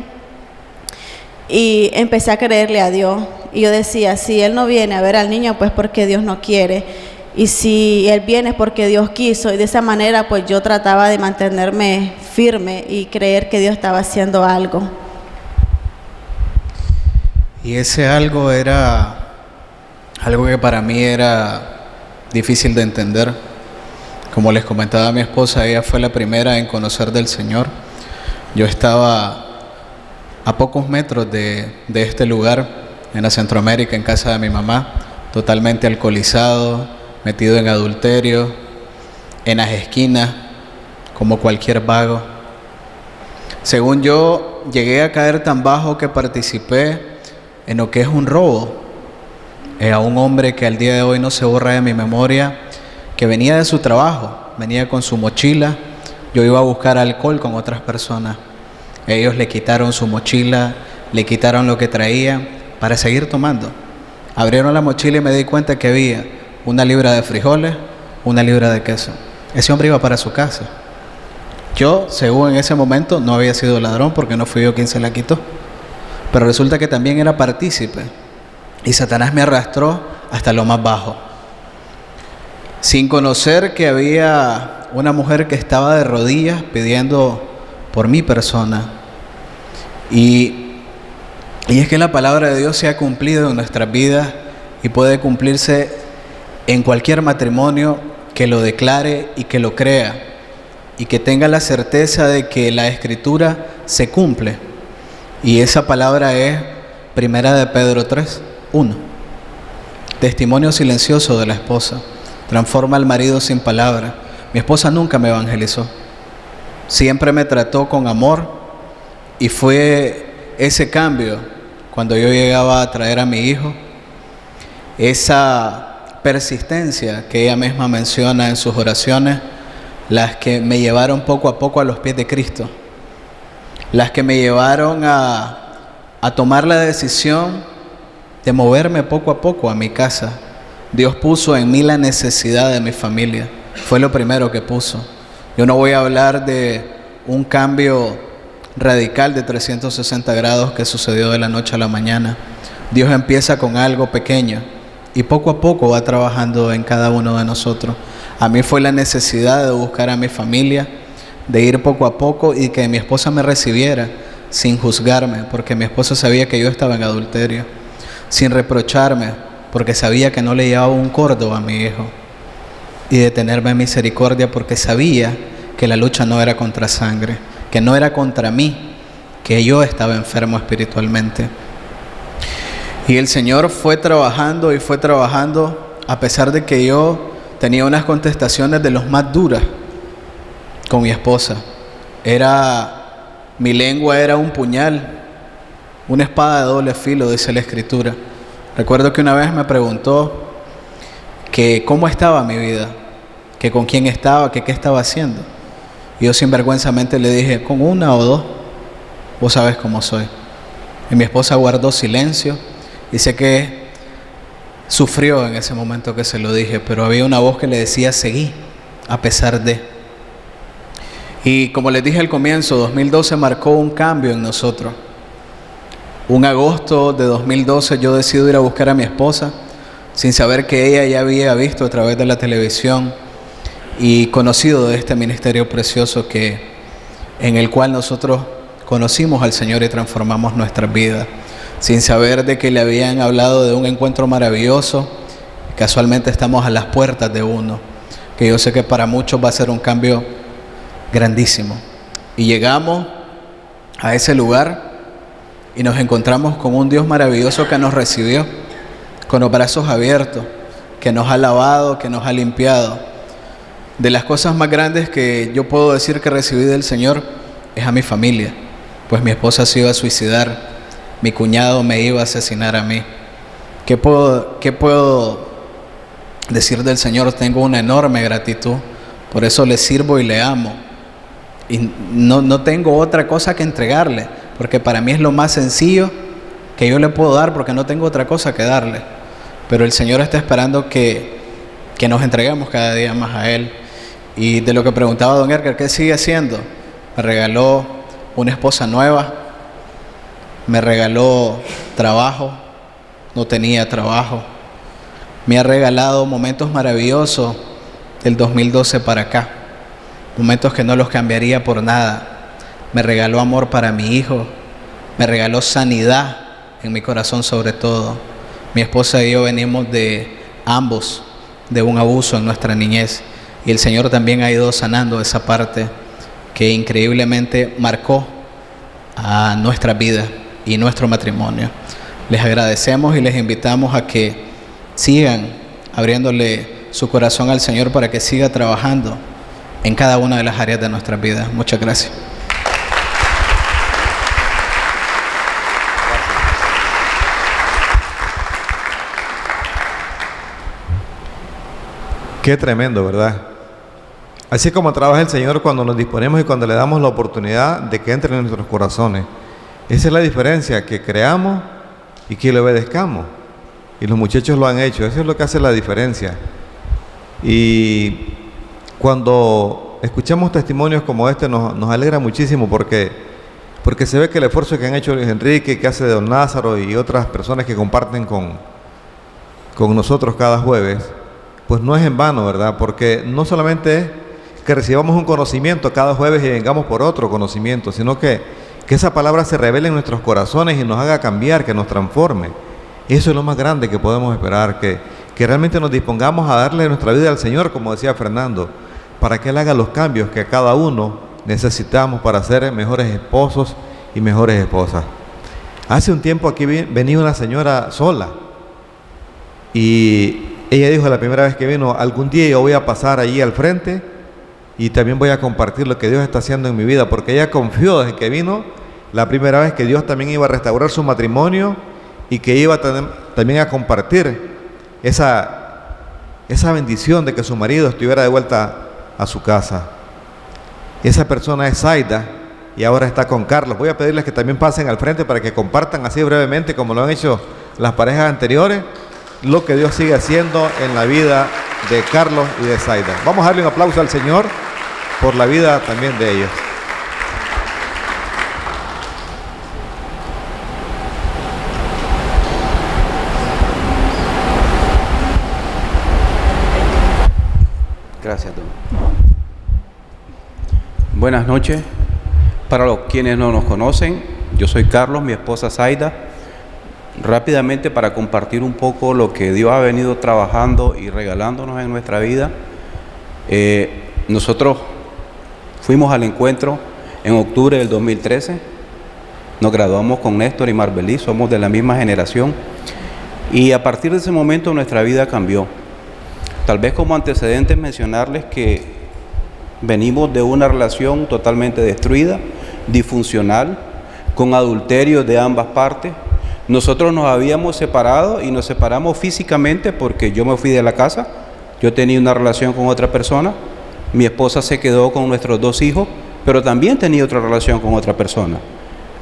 Y empecé a creerle a Dios. Y yo decía, si Él no viene a ver al niño, pues porque Dios no quiere. Y si Él viene es porque Dios quiso. Y de esa manera, pues yo trataba de mantenerme firme y creer que Dios estaba haciendo algo. Y ese algo era algo que para mí era difícil de entender. Como les comentaba a mi esposa, ella fue la primera en conocer del Señor. Yo estaba a pocos metros de este lugar, en la Centroamérica, en casa de mi mamá, totalmente alcoholizado, metido en adulterio, en las esquinas, como cualquier vago. Según yo, llegué a caer tan bajo que participé en lo que es un robo a un hombre que al día de hoy no se borra de mi memoria, que venía de su trabajo, venía con su mochila. Yo iba a buscar alcohol con otras personas. Ellos le quitaron su mochila, le quitaron lo que traía para seguir tomando. Abrieron la mochila y me di cuenta que había 1 libra de frijoles, 1 libra de queso. Ese hombre iba para su casa. Yo, según en ese momento, no había sido ladrón porque no fui yo quien se la quitó. Pero resulta que también era partícipe. Y Satanás me arrastró hasta lo más bajo. Sin conocer que había una mujer que estaba de rodillas pidiendo por mi persona. Y es que la palabra de Dios se ha cumplido en nuestras vidas y puede cumplirse en cualquier matrimonio que lo declare y que lo crea y que tenga la certeza de que la Escritura se cumple. Y esa palabra es 1 de Pedro 3:1. Testimonio silencioso de la esposa transforma al marido sin palabra, Mi esposa nunca me evangelizó. Siempre me trató con amor y fue ese cambio cuando yo llegaba a traer a mi hijo, esa persistencia que ella misma menciona en sus oraciones, las que me llevaron poco a poco a los pies de Cristo, las que me llevaron a tomar la decisión de moverme poco a poco a mi casa. Dios puso en mí la necesidad de mi familia, fue lo primero que puso. Yo no voy a hablar de un cambio radical de 360 grados que sucedió de la noche a la mañana. Dios empieza con algo pequeño y poco a poco va trabajando en cada uno de nosotros. A mí fue la necesidad de buscar a mi familia, de ir poco a poco y que mi esposa me recibiera sin juzgarme, porque mi esposa sabía que yo estaba en adulterio, sin reprocharme, porque sabía que no le llevaba un córdoba a mi hijo, y de tenerme misericordia, porque sabía que la lucha no era contra sangre, que no era contra mí, que yo estaba enfermo espiritualmente. Y el Señor fue trabajando y fue trabajando, a pesar de que yo tenía unas contestaciones de los más duras con mi esposa. Mi lengua era un puñal, una espada de doble filo, dice la Escritura. Recuerdo que una vez me preguntó que cómo estaba mi vida, que con quién estaba, que qué estaba haciendo. Y yo sinvergüenzamente le dije, con una o dos, vos sabes cómo soy. Y mi esposa guardó silencio y sé que sufrió en ese momento que se lo dije, pero había una voz que le decía, seguí, a pesar de. Y como les dije al comienzo, 2012 marcó un cambio en nosotros. Un agosto de 2012 yo decido ir a buscar a mi esposa, sin saber que ella ya había visto a través de la televisión y conocido de este ministerio precioso en el cual nosotros conocimos al Señor y transformamos nuestras vidas, sin saber de que le habían hablado de un encuentro maravilloso. Casualmente estamos a las puertas de uno, que yo sé que para muchos va a ser un cambio grandísimo. Y llegamos a ese lugar y nos encontramos con un Dios maravilloso que nos recibió con los brazos abiertos, que nos ha lavado, que nos ha limpiado. De las cosas más grandes que yo puedo decir que recibí del Señor es a mi familia, pues mi esposa se iba a suicidar, mi cuñado me iba a asesinar a mí. ¿Qué puedo decir del Señor? Tengo una enorme gratitud, por eso le sirvo y le amo. Y no tengo otra cosa que entregarle, porque para mí es lo más sencillo que yo le puedo dar, porque no tengo otra cosa que darle. Pero el Señor está esperando que nos entreguemos cada día más a Él. Y de lo que preguntaba don Edgar, ¿qué sigue haciendo? Me regaló una esposa nueva, me regaló trabajo, no tenía trabajo, me ha regalado momentos maravillosos del 2012 para acá, momentos que no los cambiaría por nada. Me regaló amor para mi hijo, me regaló sanidad en mi corazón sobre todo. Mi esposa y yo venimos de ambos de un abuso en nuestra niñez, y el Señor también ha ido sanando esa parte que increíblemente marcó a nuestra vida y nuestro matrimonio. Les agradecemos y les invitamos a que sigan abriéndole su corazón al Señor para que siga trabajando en cada una de las áreas de nuestras vidas. Muchas gracias. Qué tremendo, ¿verdad? Así como trabaja el Señor cuando nos disponemos y cuando le damos la oportunidad de que entre en nuestros corazones. Esa es la diferencia, que creamos y que le obedezcamos. Y los muchachos lo han hecho, eso es lo que hace la diferencia. Y cuando escuchamos testimonios como este nos alegra muchísimo porque se ve que el esfuerzo que han hecho Luis Enrique, que hace don Lázaro y otras personas que comparten con nosotros cada jueves, pues no es en vano, ¿verdad? Porque no solamente es que recibamos un conocimiento cada jueves y vengamos por otro conocimiento, sino que esa palabra se revele en nuestros corazones y nos haga cambiar, que nos transforme. Eso es lo más grande que podemos esperar, que realmente nos dispongamos a darle nuestra vida al Señor, como decía Fernando, para que Él haga los cambios que cada uno necesitamos para ser mejores esposos y mejores esposas. Hace un tiempo aquí venía una señora sola y ella dijo la primera vez que vino, algún día yo voy a pasar allí al frente y también voy a compartir lo que Dios está haciendo en mi vida, porque ella confió desde que vino la primera vez que Dios también iba a restaurar su matrimonio y que iba también a compartir esa bendición de que su marido estuviera de vuelta a su casa. Esa persona es Zaida y ahora está con Carlos. Voy a pedirles que también pasen al frente para que compartan así brevemente, como lo han hecho las parejas anteriores, lo que Dios sigue haciendo en la vida de Carlos y de Zaida. Vamos a darle un aplauso al Señor por la vida también de ellos. Gracias, Don. Buenas noches. Para los quienes no nos conocen, yo soy Carlos, mi esposa Zaida. Rápidamente, para compartir un poco lo que Dios ha venido trabajando y regalándonos en nuestra vida. Nosotros fuimos al encuentro en octubre del 2013. Nos graduamos con Néstor y Marbelí, somos de la misma generación. Y a partir de ese momento nuestra vida cambió. Tal vez como antecedentes mencionarles que venimos de una relación totalmente destruida, disfuncional, con adulterio de ambas partes. Nosotros nos habíamos separado y nos separamos físicamente porque yo me fui de la casa, yo tenía una relación con otra persona, mi esposa se quedó con nuestros 2 hijos, pero también tenía otra relación con otra persona.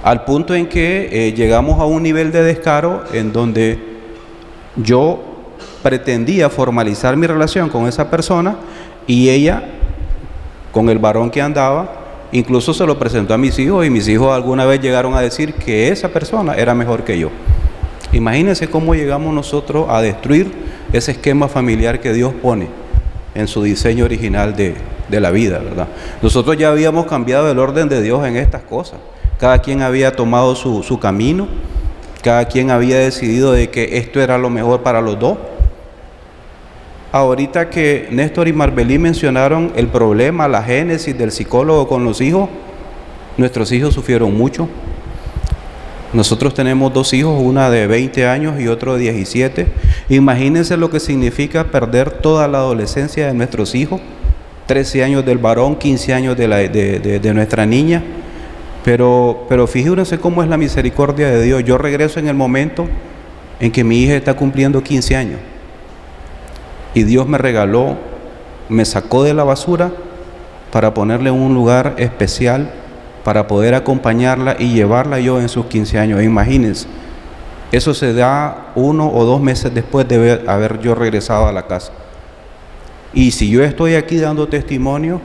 Al punto en que llegamos a un nivel de descaro en donde yo pretendía formalizar mi relación con esa persona y ella, con el varón que andaba, incluso se lo presentó a mis hijos y mis hijos alguna vez llegaron a decir que esa persona era mejor que yo. Imagínense cómo llegamos nosotros a destruir ese esquema familiar que Dios pone en su diseño original de la vida, ¿verdad? Nosotros ya habíamos cambiado el orden de Dios en estas cosas. Cada quien había tomado su camino, cada quien había decidido de que esto era lo mejor para los dos. Ahorita que Néstor y Marbelí mencionaron el problema, la génesis del psicólogo con los hijos, nuestros hijos sufrieron mucho. Nosotros tenemos 2 hijos, una de 20 años y otro de 17. Imagínense lo que significa perder toda la adolescencia de nuestros hijos, 13 años del varón, 15 años de nuestra niña. Pero fíjense cómo es la misericordia de Dios. Yo regreso en el momento en que mi hija está cumpliendo 15 años. Y Dios me regaló, me sacó de la basura para ponerle en un lugar especial para poder acompañarla y llevarla yo en sus 15 años. Imagínense, eso se da 1 o 2 meses después de haber yo regresado a la casa. Y si yo estoy aquí dando testimonio,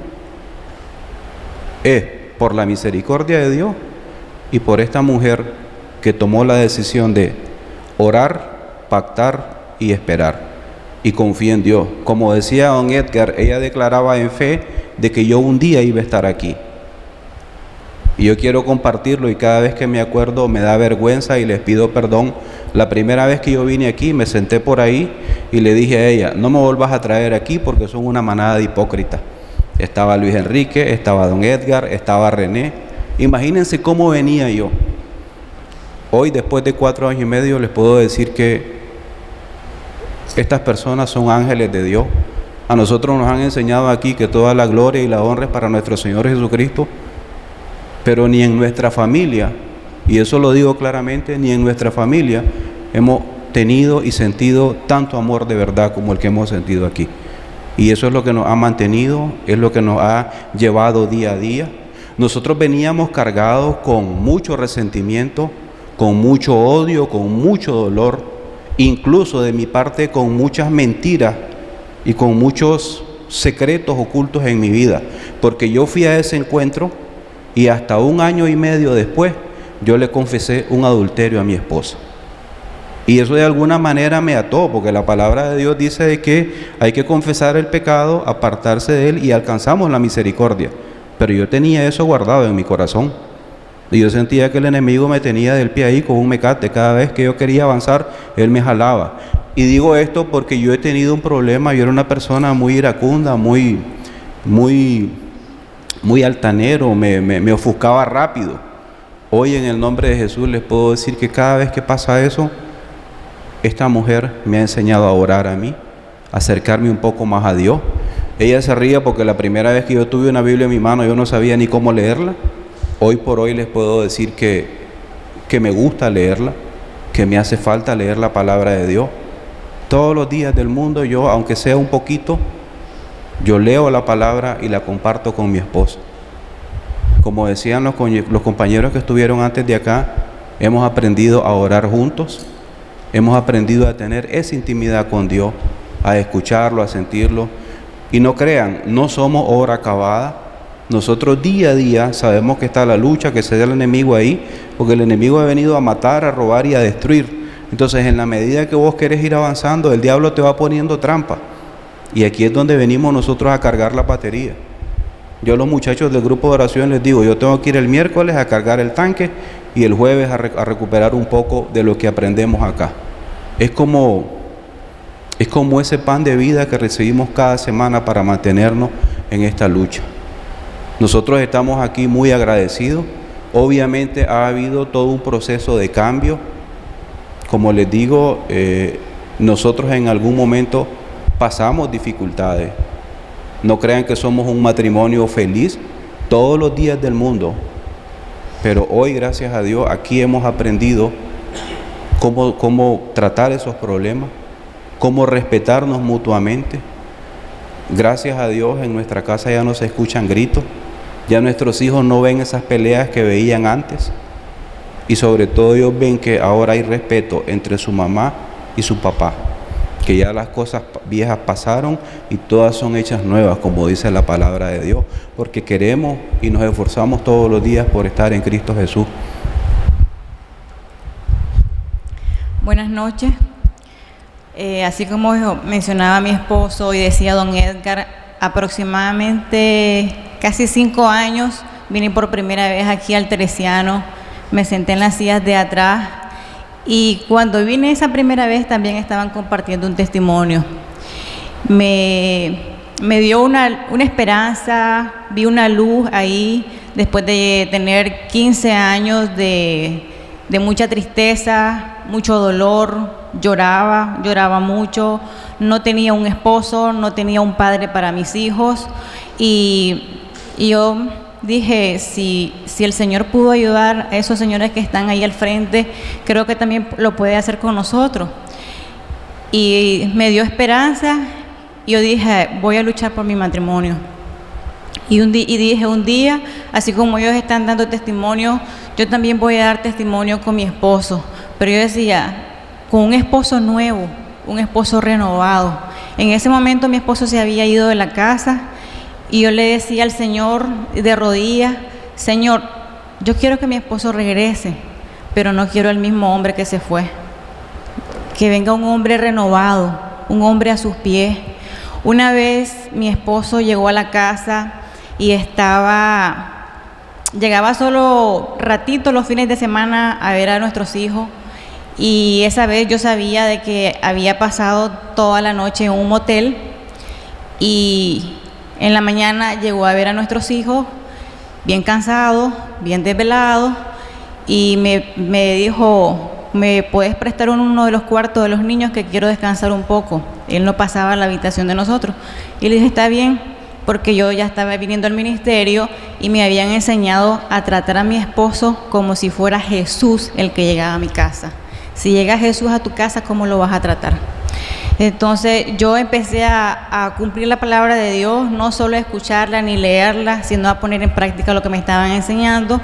es por la misericordia de Dios y por esta mujer que tomó la decisión de orar, pactar y esperar. Y confía en Dios. Como decía don Edgar, ella declaraba en fe de que yo un día iba a estar aquí. Y yo quiero compartirlo y cada vez que me acuerdo me da vergüenza y les pido perdón. La primera vez que yo vine aquí me senté por ahí y le dije a ella, no me vuelvas a traer aquí porque son una manada de hipócritas. Estaba Luis Enrique, estaba don Edgar, estaba René. Imagínense cómo venía yo. Hoy, después de 4 años y medio, les puedo decir que estas personas son ángeles de Dios. A nosotros nos han enseñado aquí que toda la gloria y la honra es para nuestro Señor Jesucristo, pero ni en nuestra familia, y eso lo digo claramente, ni en nuestra familia hemos tenido y sentido tanto amor de verdad como el que hemos sentido aquí. Y eso es lo que nos ha mantenido, es lo que nos ha llevado día a día. Nosotros veníamos cargados con mucho resentimiento, con mucho odio, con mucho dolor, incluso de mi parte con muchas mentiras y con muchos secretos ocultos en mi vida, porque yo fui a ese encuentro y hasta 1 año y medio después yo le confesé un adulterio a mi esposa. Y eso de alguna manera me ató, porque la palabra de Dios dice de que hay que confesar el pecado, apartarse de él y alcanzamos la misericordia. Pero yo tenía eso guardado en mi corazón. Y yo sentía que el enemigo me tenía del pie ahí con un mecate. Cada vez que yo quería avanzar, él me jalaba. Y digo esto porque yo he tenido un problema. Yo era una persona muy iracunda, muy altanero, me ofuscaba rápido. Hoy en el nombre de Jesús les puedo decir que cada vez que pasa eso, esta mujer me ha enseñado a orar a mí, a acercarme un poco más a Dios. Ella se ría porque la primera vez que yo tuve una Biblia en mi mano yo no sabía ni cómo leerla. Hoy por hoy les puedo decir que me gusta leerla, que me hace falta leer la palabra de Dios. Todos los días del mundo yo, aunque sea un poquito, yo leo la palabra y la comparto con mi esposa. Como decían los compañeros que estuvieron antes de acá, hemos aprendido a orar juntos, hemos aprendido a tener esa intimidad con Dios, a escucharlo, a sentirlo. Y no crean, no somos obra acabada. Nosotros día a día sabemos que está la lucha, que se da el enemigo ahí, porque el enemigo ha venido a matar, a robar y a destruir. Entonces, en la medida que vos querés ir avanzando, el diablo te va poniendo trampa. Y aquí es donde venimos nosotros a cargar la batería. Yo a los muchachos del grupo de oración les digo, yo tengo que ir el miércoles a cargar el tanque y el jueves a recuperar un poco de lo que aprendemos acá. Es como ese pan de vida que recibimos cada semana para mantenernos en esta lucha. Nosotros estamos aquí muy agradecidos. Obviamente ha habido todo un proceso de cambio. Como les digo, nosotros en algún momento pasamos dificultades. No crean que somos un matrimonio feliz todos los días del mundo. Pero hoy, gracias a Dios, aquí hemos aprendido cómo tratar esos problemas, cómo respetarnos mutuamente. Gracias a Dios, en nuestra casa ya no se escuchan gritos, ya nuestros hijos no ven esas peleas que veían antes. Y sobre todo ellos ven que ahora hay respeto entre su mamá y su papá, que ya las cosas viejas pasaron y todas son hechas nuevas, como dice la palabra de Dios, porque queremos y nos esforzamos todos los días por estar en Cristo Jesús. Buenas noches. Así como mencionaba mi esposo y decía don Edgar, aproximadamente casi 5 años vine por primera vez aquí al Teresiano, me senté en las sillas de atrás y cuando vine esa primera vez también estaban compartiendo un testimonio. Me dio una esperanza, vi una luz ahí después de tener 15 años de mucha tristeza, mucho dolor, lloraba mucho, no tenía un esposo, no tenía un padre para mis hijos y yo dije, si el Señor pudo ayudar a esos señores que están ahí al frente, creo que también lo puede hacer con nosotros. Y me dio esperanza y yo dije, voy a luchar por mi matrimonio. Y dije, un día, así como ellos están dando testimonio, yo también voy a dar testimonio con mi esposo. Pero yo decía, con un esposo nuevo, un esposo renovado. En ese momento mi esposo se había ido de la casa y yo le decía al Señor de rodillas, Señor, yo quiero que mi esposo regrese, pero no quiero el mismo hombre que se fue. Que venga un hombre renovado, un hombre a sus pies. Una vez mi esposo llegó a la casa y llegaba solo ratito los fines de semana a ver a nuestros hijos y esa vez yo sabía de que había pasado toda la noche en un motel y en la mañana llegó a ver a nuestros hijos bien cansados, bien desvelados y me dijo, ¿me puedes prestar uno de los cuartos de los niños que quiero descansar un poco? Él no pasaba a la habitación de nosotros y le dije, está bien, porque yo ya estaba viniendo al ministerio y me habían enseñado a tratar a mi esposo como si fuera Jesús el que llegaba a mi casa. Si llega Jesús a tu casa, ¿cómo lo vas a tratar? Entonces yo empecé a cumplir la palabra de Dios, no solo a escucharla ni leerla, sino a poner en práctica lo que me estaban enseñando.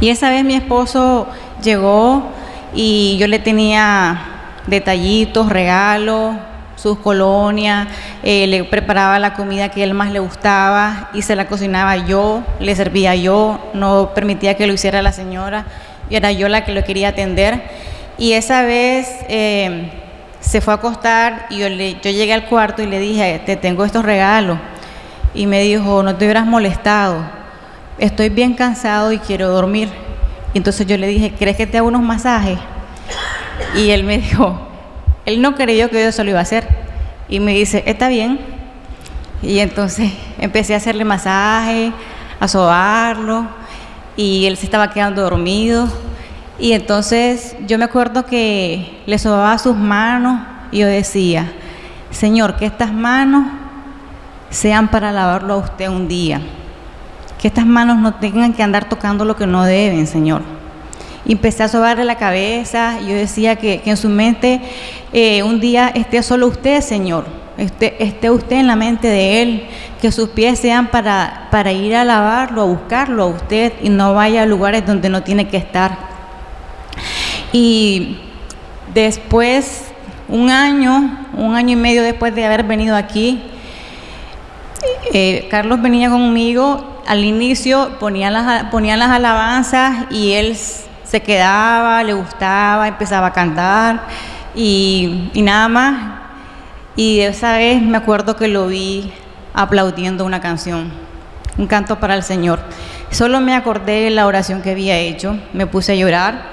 Y esa vez mi esposo llegó y yo le tenía detallitos, regalos, sus colonias, le preparaba la comida que a él más le gustaba y se la cocinaba yo, le servía yo, no permitía que lo hiciera la señora, y era yo la que lo quería atender. Y esa vez se fue a acostar y yo llegué al cuarto y le dije, te tengo estos regalos. Y me dijo, no te hubieras molestado, estoy bien cansado y quiero dormir. Y entonces yo le dije, ¿crees que te haga unos masajes? Y él me dijo, él no creyó que yo eso lo iba a hacer. Y me dice, está bien. Y entonces empecé a hacerle masaje, a sobarlo, y él se estaba quedando dormido. Y entonces yo me acuerdo que le sobaba sus manos y yo decía, Señor, que estas manos sean para alabarlo a usted un día. Que estas manos no tengan que andar tocando lo que no deben, Señor. Y empecé a sobarle la cabeza y yo decía que en su mente un día esté solo usted, Señor. Esté usted en la mente de Él, que sus pies sean para ir a alabarlo, a buscarlo a usted y no vaya a lugares donde no tiene que estar. Y después, un año y medio después de haber venido aquí, Carlos venía conmigo. Al inicio ponían las alabanzas y él se quedaba, le gustaba, empezaba a cantar y nada más. Y esa vez me acuerdo que lo vi aplaudiendo una canción, un canto para el Señor. Solo me acordé de la oración que había hecho, me puse a llorar.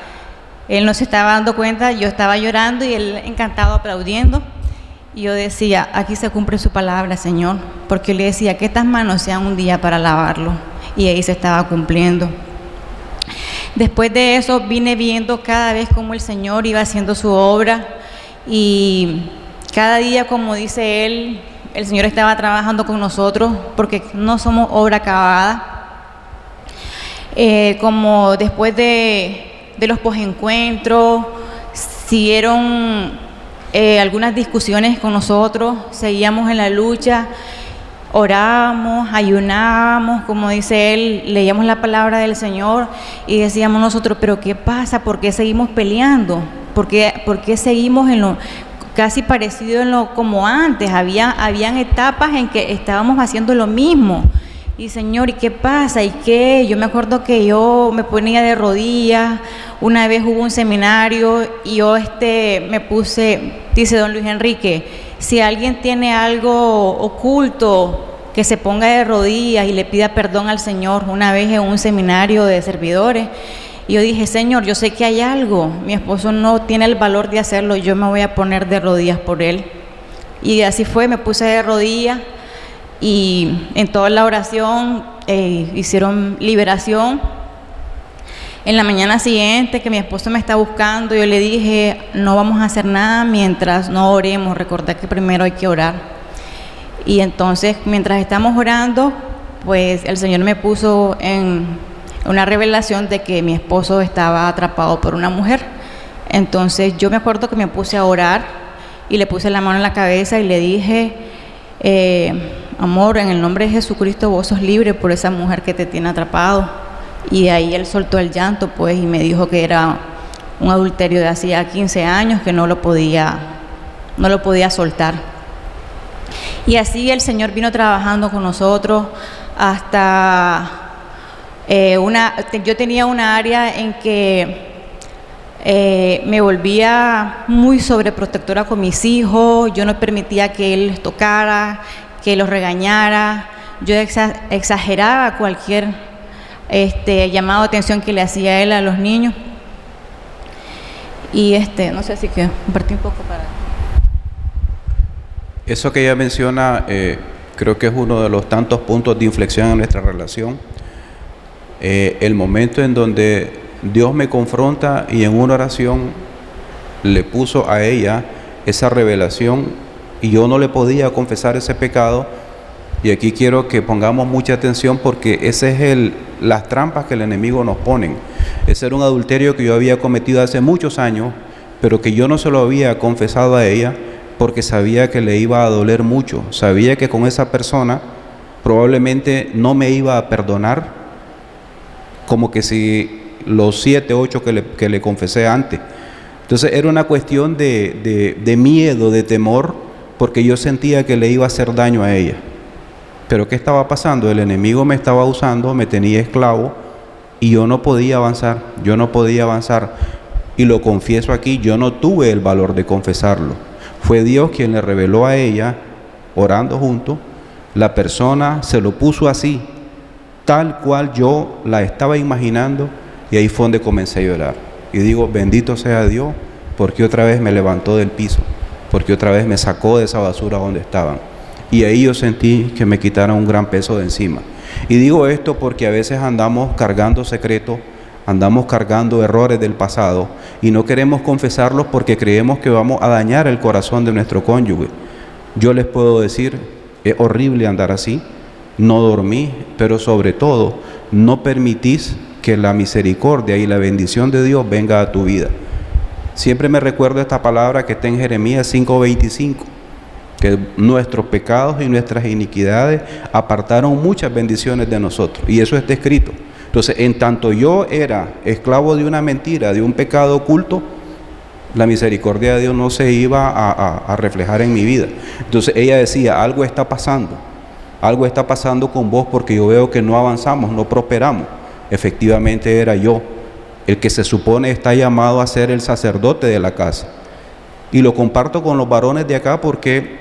Él no se estaba dando cuenta, yo estaba llorando y él encantado aplaudiendo. Y yo decía, aquí se cumple su palabra, Señor, porque le decía que estas manos sean un día para alabarlo. Y ahí se estaba cumpliendo. Después de eso vine viendo cada vez cómo el Señor iba haciendo su obra y cada día, como dice él, el Señor estaba trabajando con nosotros porque no somos obra acabada. Como después de los posencuentros, siguieron algunas discusiones con nosotros, seguíamos en la lucha, orábamos, ayunábamos, como dice él, leíamos la palabra del Señor y decíamos nosotros, pero ¿qué pasa? ¿Por qué seguimos peleando? ¿Por qué seguimos en lo casi parecido en lo como antes? Habían etapas en que estábamos haciendo lo mismo. Y Señor, ¿y qué pasa? ¿Y qué? Yo me acuerdo que yo me ponía de rodillas. Una vez hubo un seminario y yo me puse, dice don Luis Enrique, si alguien tiene algo oculto, que se ponga de rodillas y le pida perdón al Señor. Una vez en un seminario de servidores, y yo dije, Señor, yo sé que hay algo, mi esposo no tiene el valor de hacerlo, yo me voy a poner de rodillas por él. Y así fue, me puse de rodillas y en toda la oración hicieron liberación. En la mañana siguiente que mi esposo me está buscando, yo le dije, no vamos a hacer nada mientras no oremos, recordad que primero hay que orar. Y entonces, mientras estamos orando, pues el Señor me puso en una revelación de que mi esposo estaba atrapado por una mujer. Entonces yo me acuerdo que me puse a orar y le puse la mano en la cabeza y le dije, amor, en el nombre de Jesucristo vos sos libre por esa mujer que te tiene atrapado. Y ahí él soltó el llanto, pues, y me dijo que era un adulterio de hacía 15 años, que no lo podía soltar. Y así el Señor vino trabajando con nosotros hasta yo tenía una área en que me volvía muy sobreprotectora con mis hijos. Yo no permitía que él les tocara, que los regañara. Yo exageraba cualquier llamado de atención que le hacía él a los niños. Y no sé si que compartí un poco para... Eso que ella menciona, creo que es uno de los tantos puntos de inflexión en nuestra relación. El momento en donde Dios me confronta y en una oración le puso a ella esa revelación y yo no le podía confesar ese pecado. Y aquí quiero que pongamos mucha atención porque ese es las trampas que el enemigo nos pone. Ese era un adulterio que yo había cometido hace muchos años, pero que yo no se lo había confesado a ella porque sabía que le iba a doler mucho. Sabía que con esa persona probablemente no me iba a perdonar, como que si los 7, 8 que le confesé antes. Entonces era una cuestión de miedo, de temor, porque yo sentía que le iba a hacer daño a ella. Pero ¿qué estaba pasando? El enemigo me estaba usando, me tenía esclavo y yo no podía avanzar, Y lo confieso aquí, yo no tuve el valor de confesarlo. Fue Dios quien le reveló a ella, orando juntos, la persona se lo puso así, tal cual yo la estaba imaginando, y ahí fue donde comencé a llorar. Y digo, bendito sea Dios, porque otra vez me levantó del piso, porque otra vez me sacó de esa basura donde estaban. Y ahí yo sentí que me quitaron un gran peso de encima. Y digo esto porque a veces andamos cargando secretos, andamos cargando errores del pasado y no queremos confesarlos porque creemos que vamos a dañar el corazón de nuestro cónyuge. Yo les puedo decir Es horrible andar así. No dormís, pero sobre todo, no permitís que la misericordia y la bendición de Dios venga a tu vida. Siempre me recuerdo esta palabra que está en Jeremías 5:25, que nuestros pecados y nuestras iniquidades apartaron muchas bendiciones de nosotros, y eso está escrito. Entonces, en tanto yo era esclavo de una mentira, de un pecado oculto, la misericordia de Dios no se iba a reflejar en mi vida. Entonces ella decía, algo está pasando con vos, porque yo veo que no avanzamos, no prosperamos. Efectivamente era yo el que se supone está llamado a ser el sacerdote de la casa. Y lo comparto con los varones de acá porque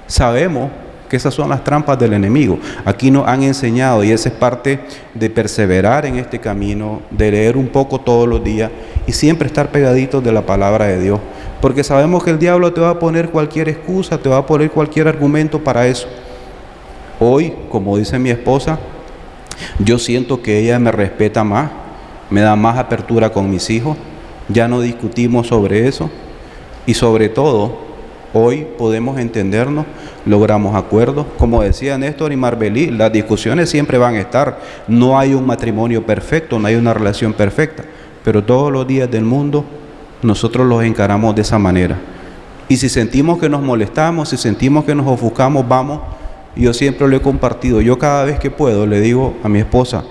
sabemos que esas son las trampas del enemigo. Aquí nos han enseñado, y esa es parte de perseverar en este camino, de leer un poco todos los días y siempre estar pegaditos de la palabra de Dios. Porque sabemos que el diablo te va a poner cualquier excusa, te va a poner cualquier argumento para eso. Hoy, como dice mi esposa, yo siento que ella me respeta más, me da más apertura con mis hijos, ya no discutimos sobre eso, y sobre todo, hoy podemos entendernos, logramos acuerdos. Como decía Néstor y Marbelí, las discusiones siempre van a estar, no hay un matrimonio perfecto, no hay una relación perfecta, pero todos los días del mundo nosotros los encaramos de esa manera. Y si sentimos que nos molestamos, si sentimos que nos ofuscamos, vamos. Yo siempre lo he compartido, yo cada vez que puedo le digo a mi esposa,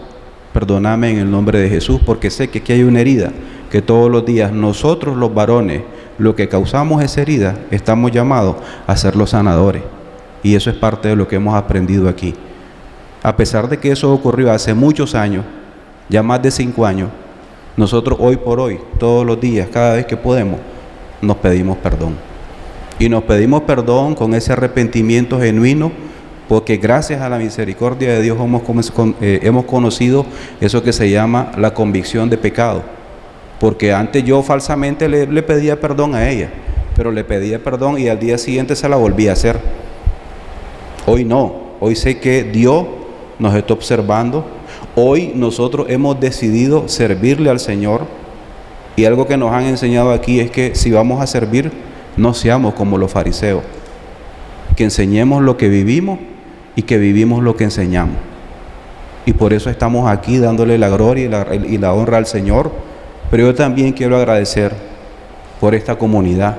perdóname en el nombre de Jesús, porque sé que aquí hay una herida, que todos los días nosotros los varones, lo que causamos esa herida, estamos llamados a ser los sanadores. Y eso es parte de lo que hemos aprendido aquí. A pesar de que eso ocurrió hace muchos años, ya más de 5 años, nosotros hoy por hoy, todos los días, cada vez que podemos, nos pedimos perdón. Y nos pedimos perdón con ese arrepentimiento genuino, porque gracias a la misericordia de Dios hemos conocido eso que se llama la convicción de pecado. Porque antes yo falsamente le pedía perdón a ella, pero le pedía perdón y al día siguiente se la volvía a hacer. Hoy no, hoy sé que Dios nos está observando. Hoy nosotros hemos decidido servirle al Señor, y algo que nos han enseñado aquí es que si vamos a servir, no seamos como los fariseos, que enseñemos lo que vivimos y que vivimos lo que enseñamos. Y por eso estamos aquí dándole la gloria y la honra al Señor. Pero yo también quiero agradecer por esta comunidad,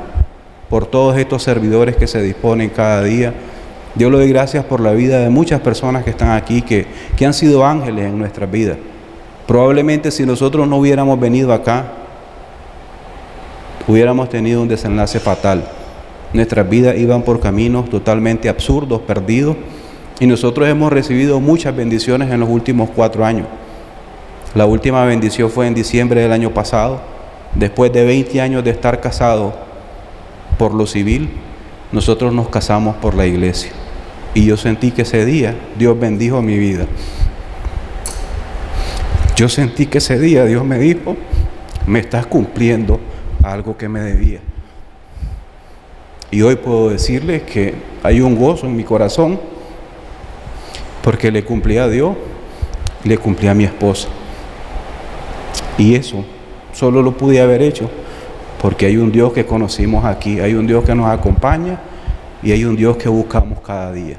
por todos estos servidores que se disponen cada día. Yo le doy gracias por la vida de muchas personas que están aquí, que han sido ángeles en nuestras vidas. Probablemente si nosotros no hubiéramos venido acá, hubiéramos tenido un desenlace fatal. Nuestras vidas iban por caminos totalmente absurdos, perdidos, y nosotros hemos recibido muchas bendiciones en los últimos 4 años. La última bendición fue en diciembre del año pasado. Después de 20 años de estar casados por lo civil, nosotros nos casamos por la iglesia. Y yo sentí que ese día Dios bendijo mi vida. Yo sentí que ese día Dios me dijo, me estás cumpliendo algo que me debía. Y hoy puedo decirles que hay un gozo en mi corazón, porque le cumplí a Dios, le cumplí a mi esposa. Y eso solo lo pude haber hecho porque hay un Dios que conocimos aquí, hay un Dios que nos acompaña y hay un Dios que buscamos cada día.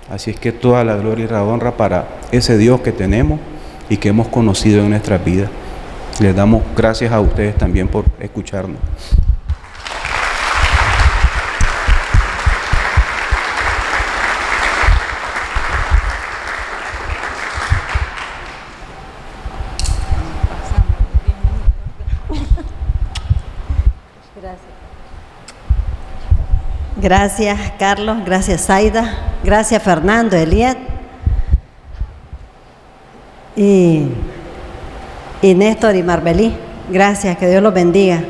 Así es que toda la gloria y la honra para ese Dios que tenemos y que hemos conocido en nuestras vidas. Les damos gracias a ustedes también por escucharnos. Gracias, Carlos. Gracias, Zaida. Gracias, Fernando, Eliet. Y Néstor y Marbelí. Gracias, que Dios los bendiga.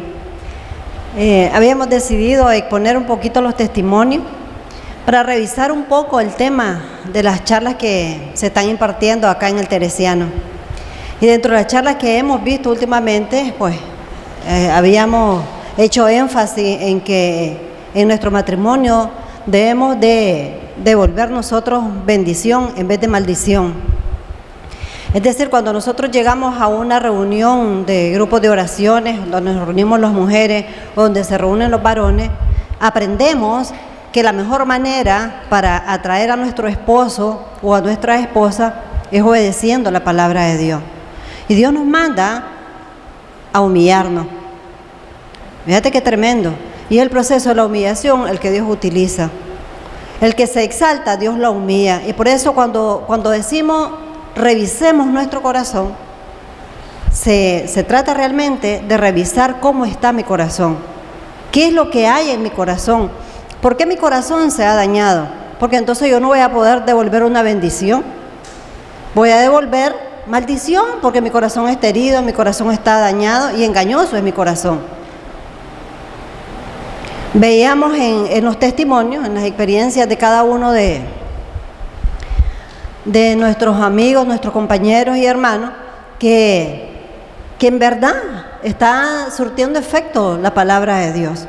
Habíamos decidido exponer un poquito los testimonios para revisar un poco el tema de las charlas que se están impartiendo acá en el Teresiano. Y dentro de las charlas que hemos visto últimamente, pues habíamos hecho énfasis en que en nuestro matrimonio debemos de devolver nosotros bendición en vez de maldición. Es decir, cuando nosotros llegamos a una reunión de grupos de oraciones, donde nos reunimos las mujeres, donde se reúnen los varones, aprendemos que la mejor manera para atraer a nuestro esposo o a nuestra esposa es obedeciendo la palabra de Dios. Y Dios nos manda a humillarnos. Fíjate qué tremendo. Y es el proceso de la humillación el que Dios utiliza. El que se exalta, Dios lo humilla. Y por eso cuando decimos revisemos nuestro corazón, se trata realmente de revisar cómo está mi corazón. ¿Qué es lo que hay en mi corazón? ¿Por qué mi corazón se ha dañado? Porque entonces yo no voy a poder devolver una bendición. Voy a devolver maldición porque mi corazón está herido, mi corazón está dañado y engañoso es mi corazón. Veíamos en los testimonios, en las experiencias de cada uno de nuestros amigos, nuestros compañeros y hermanos, que en verdad está surtiendo efecto la palabra de Dios.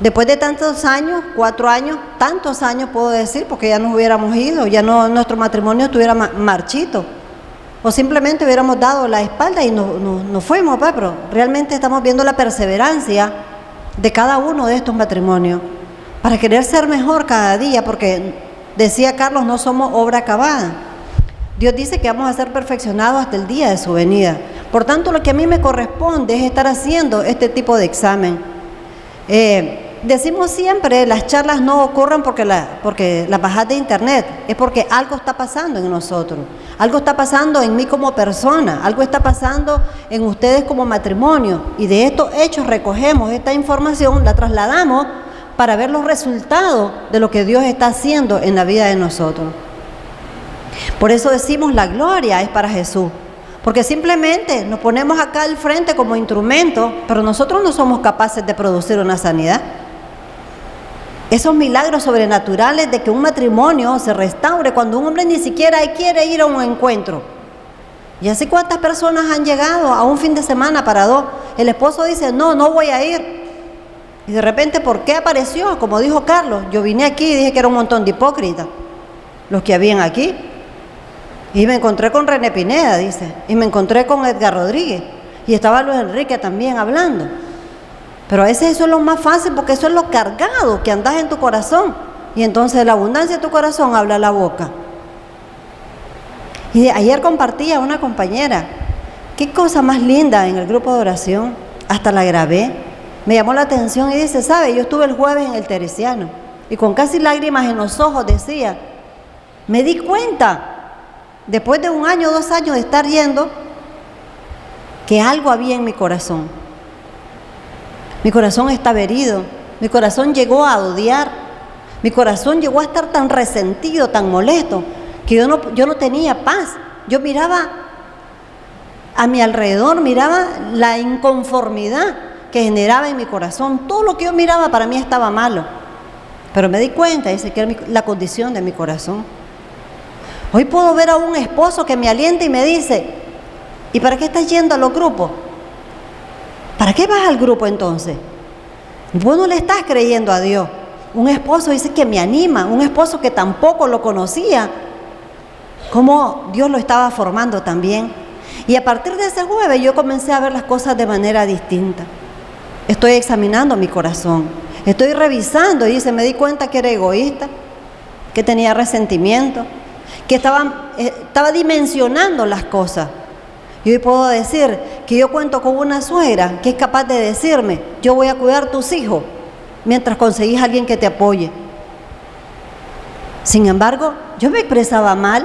Después de tantos años, 4 años, tantos años puedo decir, porque ya nos hubiéramos ido, ya no, nuestro matrimonio estuviera marchito, o simplemente hubiéramos dado la espalda y nos fuimos, pero realmente estamos viendo la perseverancia de cada uno de estos matrimonios, para querer ser mejor cada día, porque decía Carlos, no somos obra acabada. Dios dice que vamos a ser perfeccionados hasta el día de su venida. Por tanto, lo que a mí me corresponde es estar haciendo este tipo de examen. Decimos siempre, las charlas no ocurren porque las bajas de internet, es porque algo está pasando en nosotros, algo está pasando en mí como persona, algo está pasando en ustedes como matrimonio, y de estos hechos recogemos esta información, la trasladamos para ver los resultados de lo que Dios está haciendo en la vida de nosotros. Por eso decimos la gloria es para Jesús, porque simplemente nos ponemos acá al frente como instrumento, pero nosotros no somos capaces de producir una sanidad. Esos milagros sobrenaturales de que un matrimonio se restaure cuando un hombre ni siquiera quiere ir a un encuentro. Y así cuántas personas han llegado a un fin de semana para 2. El esposo dice, no voy a ir. Y de repente, ¿por qué apareció? Como dijo Carlos, yo vine aquí y dije que era un montón de hipócritas los que habían aquí. Y me encontré con René Pineda, dice, y me encontré con Edgar Rodríguez, y estaba Luis Enrique también hablando. Pero a veces eso es lo más fácil, porque eso es lo cargado que andas en tu corazón, y entonces de la abundancia de tu corazón habla la boca. Y ayer compartía una compañera, qué cosa más linda en el grupo de oración, hasta la grabé, me llamó la atención y dice, ¿sabe? Yo estuve el jueves en el Teresiano, y con casi lágrimas en los ojos decía, me di cuenta, después de 1 año, 2 años de estar yendo, que algo había en mi corazón. Mi corazón estaba herido, mi corazón llegó a odiar, mi corazón llegó a estar tan resentido, tan molesto, que yo no tenía paz. Yo miraba a mi alrededor, miraba la inconformidad que generaba en mi corazón. Todo lo que yo miraba para mí estaba malo. Pero me di cuenta, dice, que era la condición de mi corazón. Hoy puedo ver a un esposo que me alienta y me dice, ¿y para qué estás yendo a los grupos? ¿Para qué vas al grupo entonces? Vos no le estás creyendo a Dios. Un esposo dice que me anima, un esposo que tampoco lo conocía, cómo Dios lo estaba formando también. Y a partir de ese jueves yo comencé a ver las cosas de manera distinta. Estoy examinando mi corazón, estoy revisando, y dice, me di cuenta que era egoísta, que tenía resentimiento, que estaba dimensionando las cosas. Y hoy puedo decir que yo cuento con una suegra que es capaz de decirme, yo voy a cuidar tus hijos mientras conseguís a alguien que te apoye. Sin embargo, yo me expresaba mal,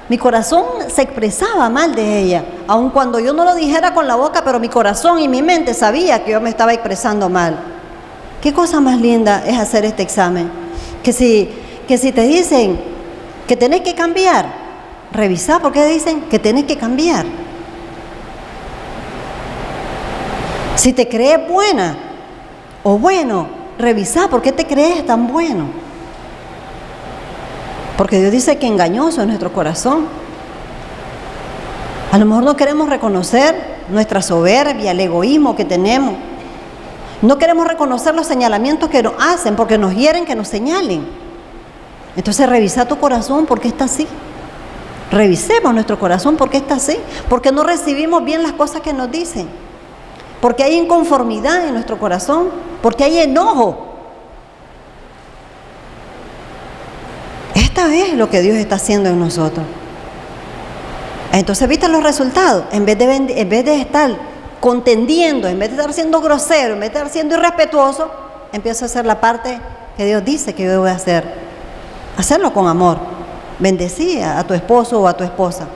mi corazón se expresaba mal de ella, aun cuando yo no lo dijera con la boca, pero mi corazón y mi mente sabía que yo me estaba expresando mal. ¿Qué cosa más linda es hacer este examen? Que si te dicen que tenés que cambiar, revisá por qué dicen que tenés que cambiar. Si te crees buena o bueno, revisá por qué te crees tan bueno. Porque Dios dice que engañoso es nuestro corazón. A lo mejor no queremos reconocer nuestra soberbia, el egoísmo que tenemos. No queremos reconocer los señalamientos que nos hacen porque nos hieren que nos señalen. Entonces revisa tu corazón, ¿por qué está así? Revisemos nuestro corazón, ¿por qué está así? Porque no recibimos bien las cosas que nos dicen. Porque hay inconformidad en nuestro corazón, porque hay enojo. Esto es lo que Dios está haciendo en nosotros. Entonces, ¿viste los resultados? En vez de estar contendiendo, en vez de estar siendo grosero, en vez de estar siendo irrespetuoso, empiezo a hacer la parte que Dios dice que yo debo hacer. Hacerlo con amor. Bendecir a tu esposo o a tu esposa.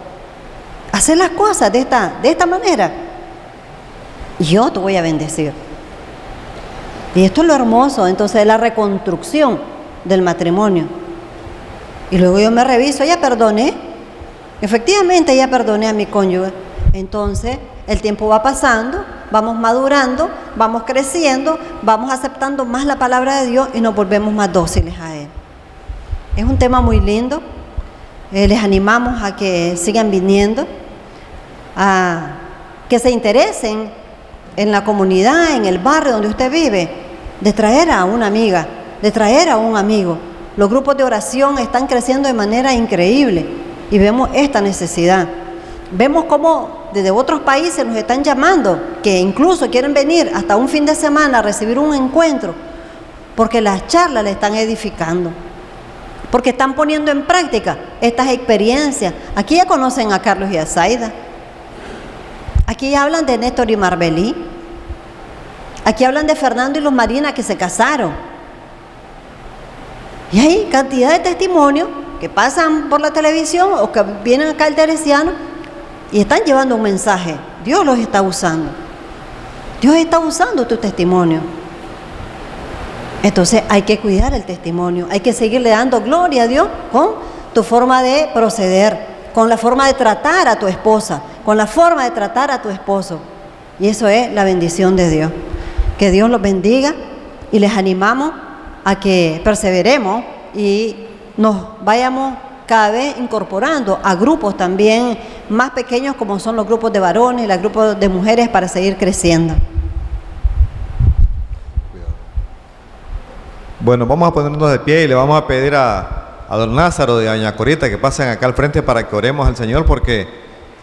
Hacer las cosas de esta manera. Y yo te voy a bendecir. Y esto es lo hermoso, entonces, la reconstrucción del matrimonio. Y luego yo me reviso, ya perdoné. Efectivamente, ya perdoné a mi cónyuge. Entonces, el tiempo va pasando, vamos madurando, vamos creciendo, vamos aceptando más la palabra de Dios y nos volvemos más dóciles a Él. Es un tema muy lindo. Les animamos a que sigan viniendo, a que se interesen en la comunidad, en el barrio donde usted vive, de traer a una amiga, de traer a un amigo. Los grupos de oración están creciendo de manera increíble y vemos esta necesidad. Vemos cómo desde otros países nos están llamando, que incluso quieren venir hasta un fin de semana a recibir un encuentro, porque las charlas le están edificando, porque están poniendo en práctica estas experiencias. Aquí ya conocen a Carlos y a Zaida. Aquí ya hablan de Néstor y Marbelí. Aquí hablan de Fernando y Luz Marina que se casaron. Y hay cantidad de testimonios que pasan por la televisión o que vienen acá al Teresiano y están llevando un mensaje. Dios los está usando. Dios está usando tu testimonio. Entonces hay que cuidar el testimonio, hay que seguirle dando gloria a Dios con tu forma de proceder, con la forma de tratar a tu esposa, con la forma de tratar a tu esposo. Y eso es la bendición de Dios. Que Dios los bendiga y les animamos a que perseveremos y nos vayamos cada vez incorporando a grupos también más pequeños como son los grupos de varones y los grupos de mujeres para seguir creciendo. Bueno, vamos a ponernos de pie y le vamos a pedir a don Lázaro de Doña Corita que pasen acá al frente para que oremos al Señor, porque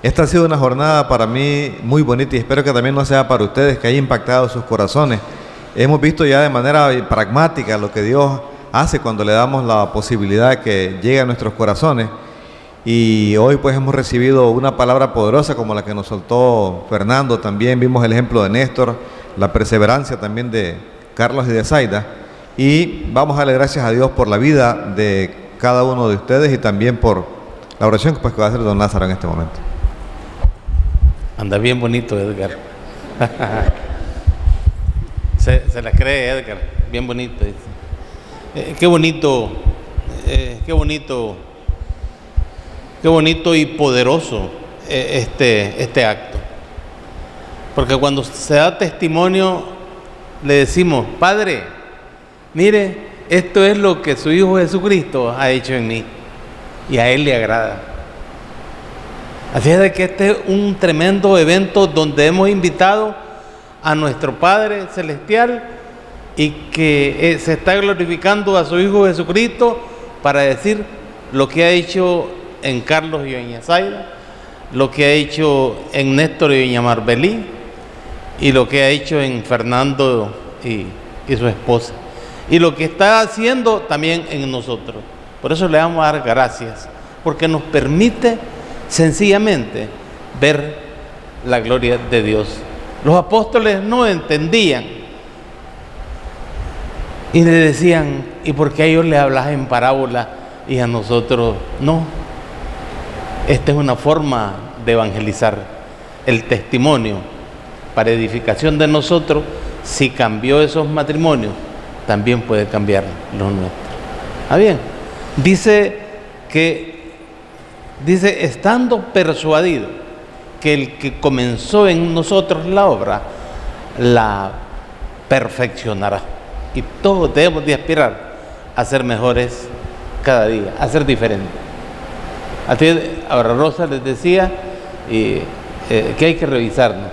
esta ha sido una jornada para mí muy bonita y espero que también no sea para ustedes, que haya impactado sus corazones. Hemos visto ya de manera pragmática lo que Dios hace cuando le damos la posibilidad de que llegue a nuestros corazones, y hoy pues hemos recibido una palabra poderosa como la que nos soltó Fernando. También vimos el ejemplo de Néstor, la perseverancia también de Carlos y de Zaida. Y vamos a darle gracias a Dios por la vida de cada uno de ustedes y también por la oración que va a hacer don Lázaro en este momento. Anda bien bonito, Edgar. se la cree, Edgar. Bien bonito. Qué bonito, qué bonito y poderoso este acto. Porque cuando se da testimonio, le decimos: Padre, mire, esto es lo que su Hijo Jesucristo ha hecho en mí, y a Él le agrada. Así es de que este es un tremendo evento donde hemos invitado a nuestro Padre Celestial y que se está glorificando a su Hijo Jesucristo para decir lo que ha hecho en Carlos y doña Zaida, lo que ha hecho en Néstor y doña Marbelí, y lo que ha hecho en Fernando y su esposa, y lo que está haciendo también en nosotros. Por eso le vamos a dar gracias, porque nos permite sencillamente ver la gloria de Dios. Los apóstoles no entendían y le decían: ¿y por qué a ellos les hablas en parábola y a nosotros no? Esta es una forma de evangelizar. El testimonio para edificación de nosotros, si cambió esos matrimonios, también puede cambiar los nuestros. ¿Ah, bien? Dice, estando persuadido que el que comenzó en nosotros la obra, la perfeccionará. Y todos debemos de aspirar a ser mejores cada día, a ser diferentes. Así, ahora Rosa les decía que hay que revisarnos.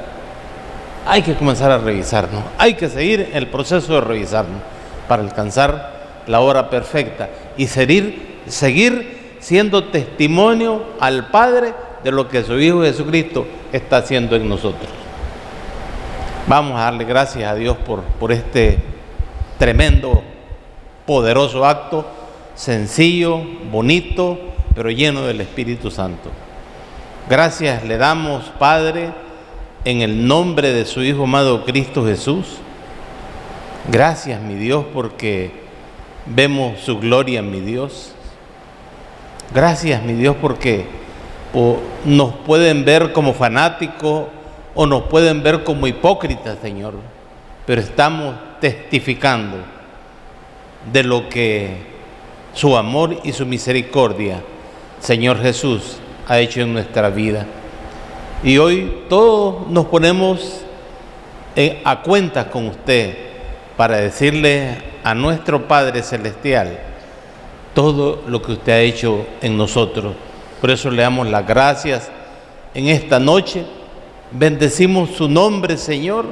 Hay que comenzar a revisarnos. Hay que seguir el proceso de revisarnos para alcanzar la hora perfecta y seguir siendo testimonio al Padre de lo que su Hijo Jesucristo está haciendo en nosotros. Vamos a darle gracias a Dios por este tremendo, poderoso acto sencillo, bonito, pero lleno del Espíritu Santo. Gracias le damos, Padre, en el nombre de su Hijo amado Cristo Jesús. Gracias, mi Dios, porque vemos su gloria, mi Dios. Gracias, mi Dios, porque nos pueden ver como fanáticos o nos pueden ver como hipócritas, Señor, pero estamos testificando de lo que su amor y su misericordia, Señor Jesús, ha hecho en nuestra vida. Y hoy todos nos ponemos a cuentas con usted para decirle a nuestro Padre Celestial todo lo que usted ha hecho en nosotros. Por eso le damos las gracias en esta noche. Bendecimos su nombre, Señor,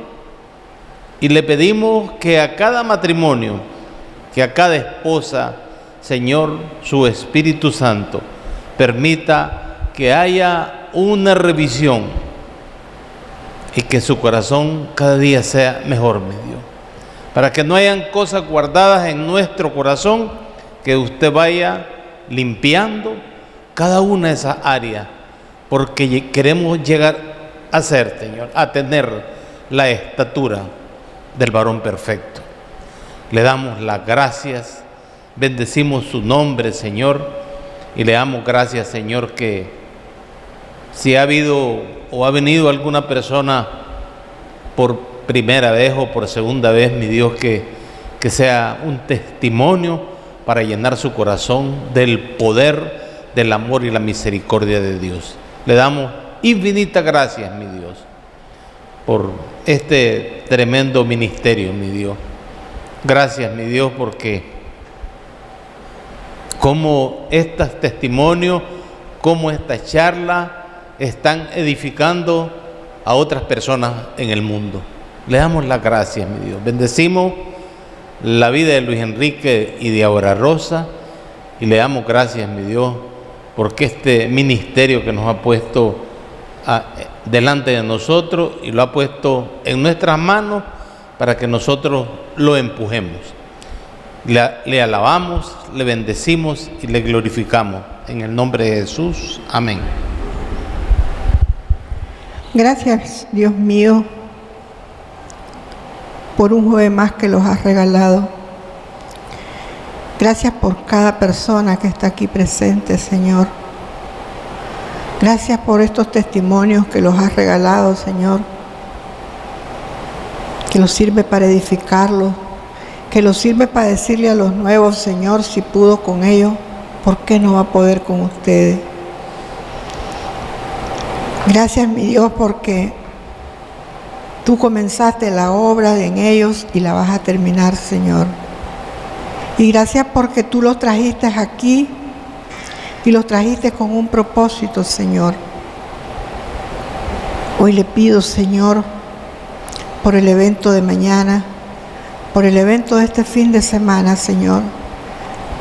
y le pedimos que a cada matrimonio, que a cada esposa, Señor, su Espíritu Santo permita que haya una revisión y que su corazón cada día sea mejor, mi Dios. Para que no hayan cosas guardadas en nuestro corazón, que usted vaya limpiando cada una de esas áreas, porque queremos llegar a ser, Señor, a tener la estatura del varón perfecto. Le damos las gracias, bendecimos su nombre, Señor, y le damos gracias, Señor, que si ha habido o ha venido alguna persona por primera vez o por segunda vez, mi Dios, que sea un testimonio para llenar su corazón del poder, del amor y la misericordia de Dios. Le damos infinitas gracias, mi Dios, por este tremendo ministerio, mi Dios. Gracias, mi Dios, porque como estos testimonios, como esta charla están edificando a otras personas en el mundo. Le damos las gracias, mi Dios. Bendecimos la vida de Luis Enrique y de Aura Rosa, y le damos gracias, mi Dios, porque este ministerio que nos ha puesto delante de nosotros y lo ha puesto en nuestras manos para que nosotros lo empujemos. Le alabamos, le bendecimos y le glorificamos. En el nombre de Jesús. Amén. Gracias, Dios mío, por un jueves más que los has regalado. Gracias por cada persona que está aquí presente, Señor. Gracias por estos testimonios que los has regalado, Señor, que los sirve para edificarlos, que los sirve para decirle a los nuevos, Señor, si pudo con ellos, ¿por qué no va a poder con ustedes? Gracias, mi Dios, porque tú comenzaste la obra en ellos y la vas a terminar, Señor. Y gracias porque tú los trajiste aquí y los trajiste con un propósito, Señor. Hoy le pido, Señor, por el evento de mañana, por el evento de este fin de semana, Señor,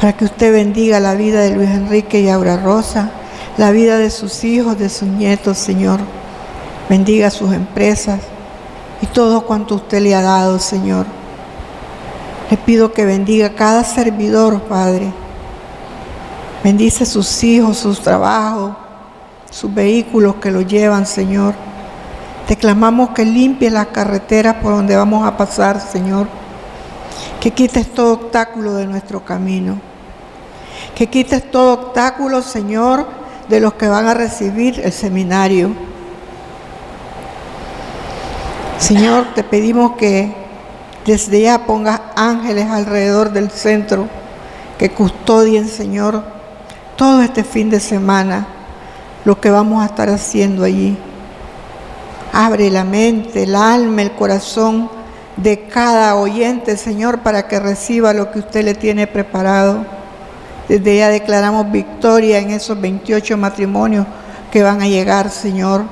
para que usted bendiga la vida de Luis Enrique y Aura Rosa, la vida de sus hijos, de sus nietos, Señor. Bendiga sus empresas y todo cuanto usted le ha dado, Señor. Le pido que bendiga a cada servidor, Padre. Bendice sus hijos, sus trabajos, sus vehículos que los llevan, Señor. Te clamamos que limpies las carreteras por donde vamos a pasar, Señor. Que quites todo obstáculo de nuestro camino. Que quites todo obstáculo, Señor, de los que van a recibir el seminario. Señor, te pedimos que desde ya pongas ángeles alrededor del centro que custodien, Señor, todo este fin de semana, lo que vamos a estar haciendo allí. Abre la mente, el alma, el corazón de cada oyente, Señor, para que reciba lo que usted le tiene preparado. Desde ya declaramos victoria en esos 28 matrimonios que van a llegar, Señor.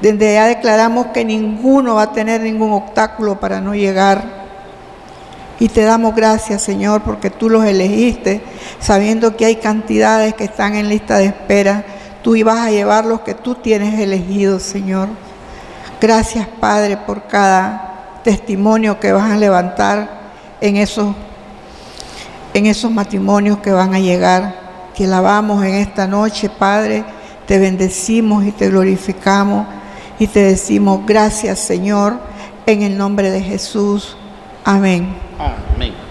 Desde ya declaramos que ninguno va a tener ningún obstáculo para no llegar. Y te damos gracias, Señor, porque tú los elegiste, sabiendo que hay cantidades que están en lista de espera. Tú ibas a llevar los que tú tienes elegidos, Señor. Gracias, Padre, por cada testimonio que vas a levantar en esos en esos matrimonios que van a llegar. Te alabamos en esta noche, Padre, te bendecimos y te glorificamos y te decimos gracias, Señor, en el nombre de Jesús. Amén. Amén.